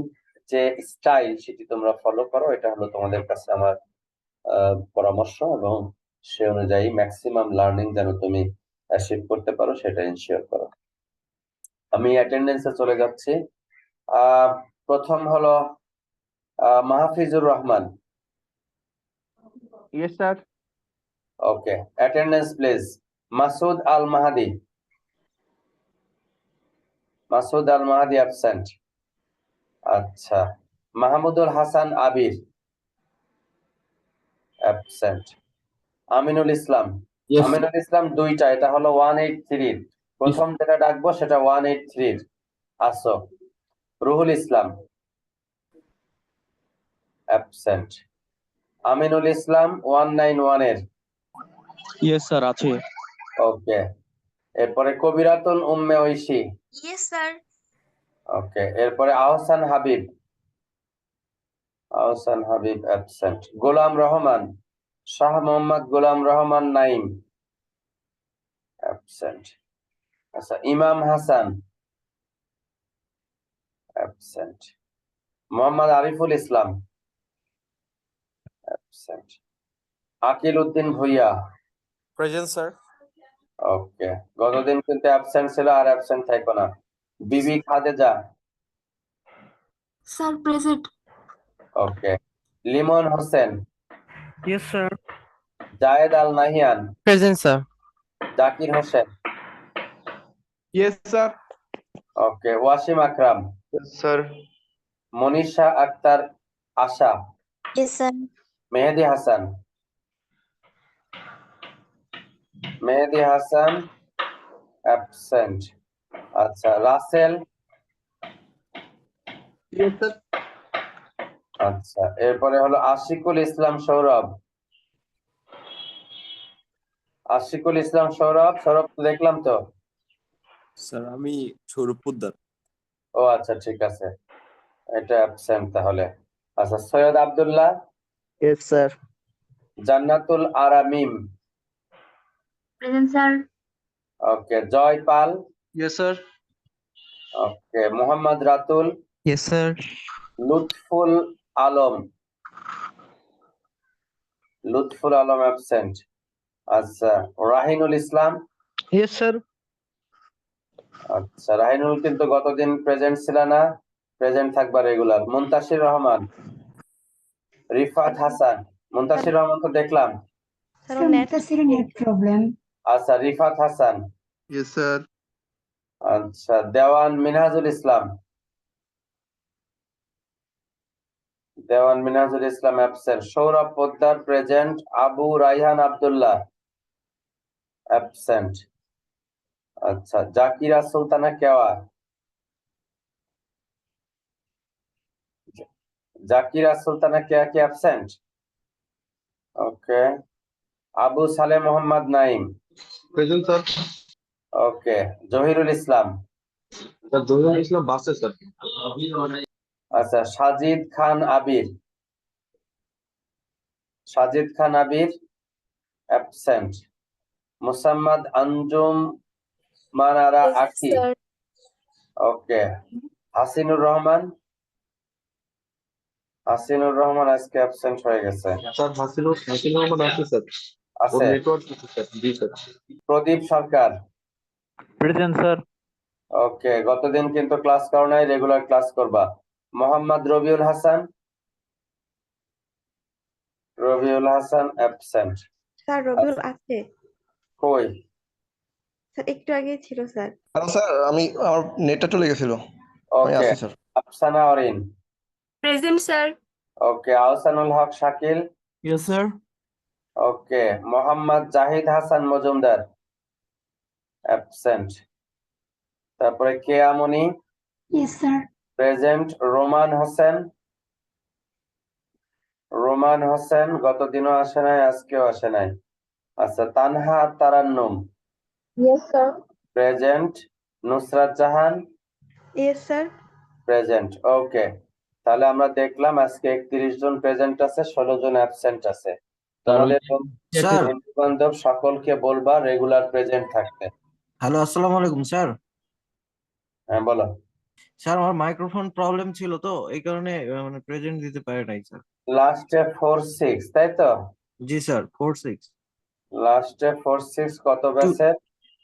Speaker 1: যে স্টাইল সেটি তোমরা ফলো করো, এটা হলো তোমাদের কাছে আমার পরামর্শ, এবং সে অনুযায়ী ম্যাক্সিমাম লার্নিং যেন তুমি অ্যাচিভ করতে পারো সেটা ইনশিওর করো। আমি অ্যাটেন্ডেন্সে চলে যাচ্ছি। প্রথম হলো Mahfizur Rahman.
Speaker 5: Yes, sir.
Speaker 1: Okay, attendance please. Masud Al Mahadi. Masud Al Mahadi absent. আচ্ছা, মাহমুদুল হাসান আবির অ্যাবসেন্ট। আমিনুল ইসলাম।
Speaker 5: Yes.
Speaker 1: আমিনুল ইসলাম দুইটা, এটা হলো 183। প্রথম যেটা ডাকবো সেটা 183 আসো। রুহুল ইসলাম অ্যাবসেন্ট। আমিনুল ইসলাম 191 এর।
Speaker 5: Yes, sir. আছে।
Speaker 1: ওকে, এরপরে কবিরাতুন Umme Oishi.
Speaker 6: Yes, sir.
Speaker 1: Okay, এরপরে আহসান হাবিব। আহসান হাবিব অ্যাবসেন্ট। গোলাম রহমান, শাহ মোহাম্মদ গোলাম রহমান নাইম অ্যাবসেন্ট। আচ্ছা, Imam Hasan absent. Mohammad Ariful Islam absent. Akil Uddin Bhuiyan.
Speaker 7: Present, sir.
Speaker 1: Okay, গতদিন কিন্তু অ্যাবসেন্ট ছিল, আর অ্যাবসেন্ট থাকবো না। Bibi Khadeja.
Speaker 6: Sir, present.
Speaker 1: Okay, Limon Hossain.
Speaker 5: Yes, sir.
Speaker 1: Zayed Al Nahiyan.
Speaker 7: Present, sir.
Speaker 1: Zakir Hossain.
Speaker 5: Yes, sir.
Speaker 1: Okay, Wasim Akram.
Speaker 4: Yes, sir.
Speaker 1: Manisha Akter Asha.
Speaker 6: Yes, sir.
Speaker 1: Mehedi Hasan. Mehedi Hasan absent. আচ্ছা, রাসেল
Speaker 5: Yes, sir.
Speaker 1: আচ্ছা, এরপরে হলো আশিকুল ইসলাম সৌরভ। আশিকুল ইসলাম সৌরভ, সৌরভ তো দেখলাম তো।
Speaker 7: স্যার আমি সৌরভ পোদ্দার।
Speaker 1: ও আচ্ছা, ঠিক আছে, এটা অ্যাবসেন্ট তাহলে। আচ্ছা, Syed Abdullah,
Speaker 3: Yes, sir.
Speaker 1: Jannatul Aramim,
Speaker 6: Present, sir.
Speaker 1: Okay, Joy Pal,
Speaker 5: Yes, sir.
Speaker 1: Okay, Mohammad Ratul,
Speaker 7: Yes, sir.
Speaker 1: Lutful Alam, Lutful Alam absent. আচ্ছা, রাহিনুল ইসলাম,
Speaker 5: Yes, sir.
Speaker 1: আচ্ছা, রাহিনুল কিন্তু গতদিন প্রেজেন্ট ছিল না, প্রেজেন্ট থাকবা রেগুলার। মুনতাসির রহমান, রিফাত হাসান, মুনতাসির রহমান তো দেখলাম।
Speaker 6: Sir, net problem.
Speaker 1: আচ্ছা, রিফাত হাসান,
Speaker 5: Yes, sir.
Speaker 1: আচ্ছা, Dewan Minhajul Islam, Dewan Minhajul Islam absent. Sourav Poddar present. Abu Raihan Abdullah absent. আচ্ছা, জাকিরা সুলতানা কেওয়া, জাকিরা সুলতানা কেওয়া কি অ্যাবসেন্ট? ওকে, আবু সালে মোহাম্মদ নাইম,
Speaker 5: Present, sir.
Speaker 1: ওকে, জহিরুল ইসলাম,
Speaker 5: Sir, Zohar Islam Basse, sir.
Speaker 1: আচ্ছা, সাজিদ খান আবির, সাজিদ খান আবির অ্যাবসেন্ট। মুসাম্মদ আঞ্জুম মানারা আখি, ওকে, হাসিনুর রহমান, হাসিনুর রহমান আজকে অ্যাবসেন্ট হয়ে গেছে।
Speaker 5: Sir, Hasinur Ahmad আছে, sir. ওর
Speaker 1: আছে,
Speaker 5: নেটওয়ার্ক ইস্যু, স্যার। জি, স্যার।
Speaker 1: প্রদীপ সরকার,
Speaker 5: Present, sir.
Speaker 1: ওকে, গতদিন কিন্তু ক্লাস করো নাই, রেগুলার ক্লাস করবা। মোহাম্মদ রবিউল হাসান, রবিউল হাসান অ্যাবসেন্ট।
Speaker 8: স্যার রবিউল আছে
Speaker 1: কই?
Speaker 8: স্যার, একটু আগেই ছিল স্যার।
Speaker 9: হ্যালো স্যার, আমার নেটটা চলে গেছিল। আমি
Speaker 1: ওকে,
Speaker 9: আসি sir.
Speaker 1: Afsana Orin,
Speaker 6: Present, sir.
Speaker 1: Okay, Ahsanul Haque Shakil,
Speaker 7: Yes, sir.
Speaker 1: Okay, Mohammad Zahid Hasan Majumdar absent. তারপরে কে Amni
Speaker 6: Yes, sir.
Speaker 1: Present. Roman Hossain, Roman Hossain গতদিনও আসে নাই, আজকেও আসে নাই। আচ্ছা, Tanha Tarannum
Speaker 6: Yes, sir.
Speaker 1: Present. Nusrat Jahan
Speaker 8: yes sir.
Speaker 1: Present, okay. তাহলে আমরা দেখলাম আজকে 31 জন প্রেজেন্ট আছে, 16 জন অ্যাবসেন্ট আছে। তোমাদের
Speaker 7: স্যার।
Speaker 1: বন্ধু বান্ধব সকলকে বলবা রেগুলার প্রেজেন্ট থাকতে।
Speaker 7: হ্যালো, আসসালামু আলাইকুম স্যার।
Speaker 1: হ্যাঁ, বলো।
Speaker 7: স্যার আমার মাইক্রোফোন প্রবলেম ছিল তো এই কারণে মানে প্রেজেন্ট দিতে পারে নাই স্যার।
Speaker 1: লাস্টে 4-6 তাই তো?
Speaker 7: জি স্যার, 4-6
Speaker 1: লাস্টে 4-6 কত ব্যাচের?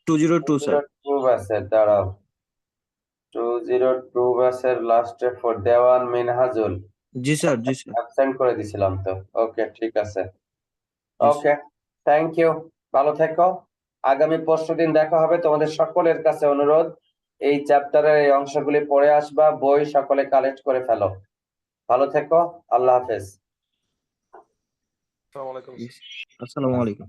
Speaker 7: 202 স্যার।
Speaker 1: 202 ব্যাচের, দাঁড়াও। 202 ব্যাচের লাস্টে 4 দেওয়ান মিনহাজুল
Speaker 7: জি স্যার, জি স্যার।
Speaker 1: অ্যাবসেন্ট করে দিছিলাম তো। ওকে, ঠিক আছে,
Speaker 7: জি,
Speaker 1: ওকে, থ্যাংক ইউ, ভালো থেকো। আগামী পরশুদিন দেখা হবে। তোমাদের সকলের কাছে অনুরোধ, এই চ্যাপ্টারের এই অংশগুলি পড়ে আসবা, বই সকলে কালেক্ট করে ফেলো। ভালো থেকো, আল্লাহ হাফেজ।
Speaker 7: আসসালামু আলাইকুম।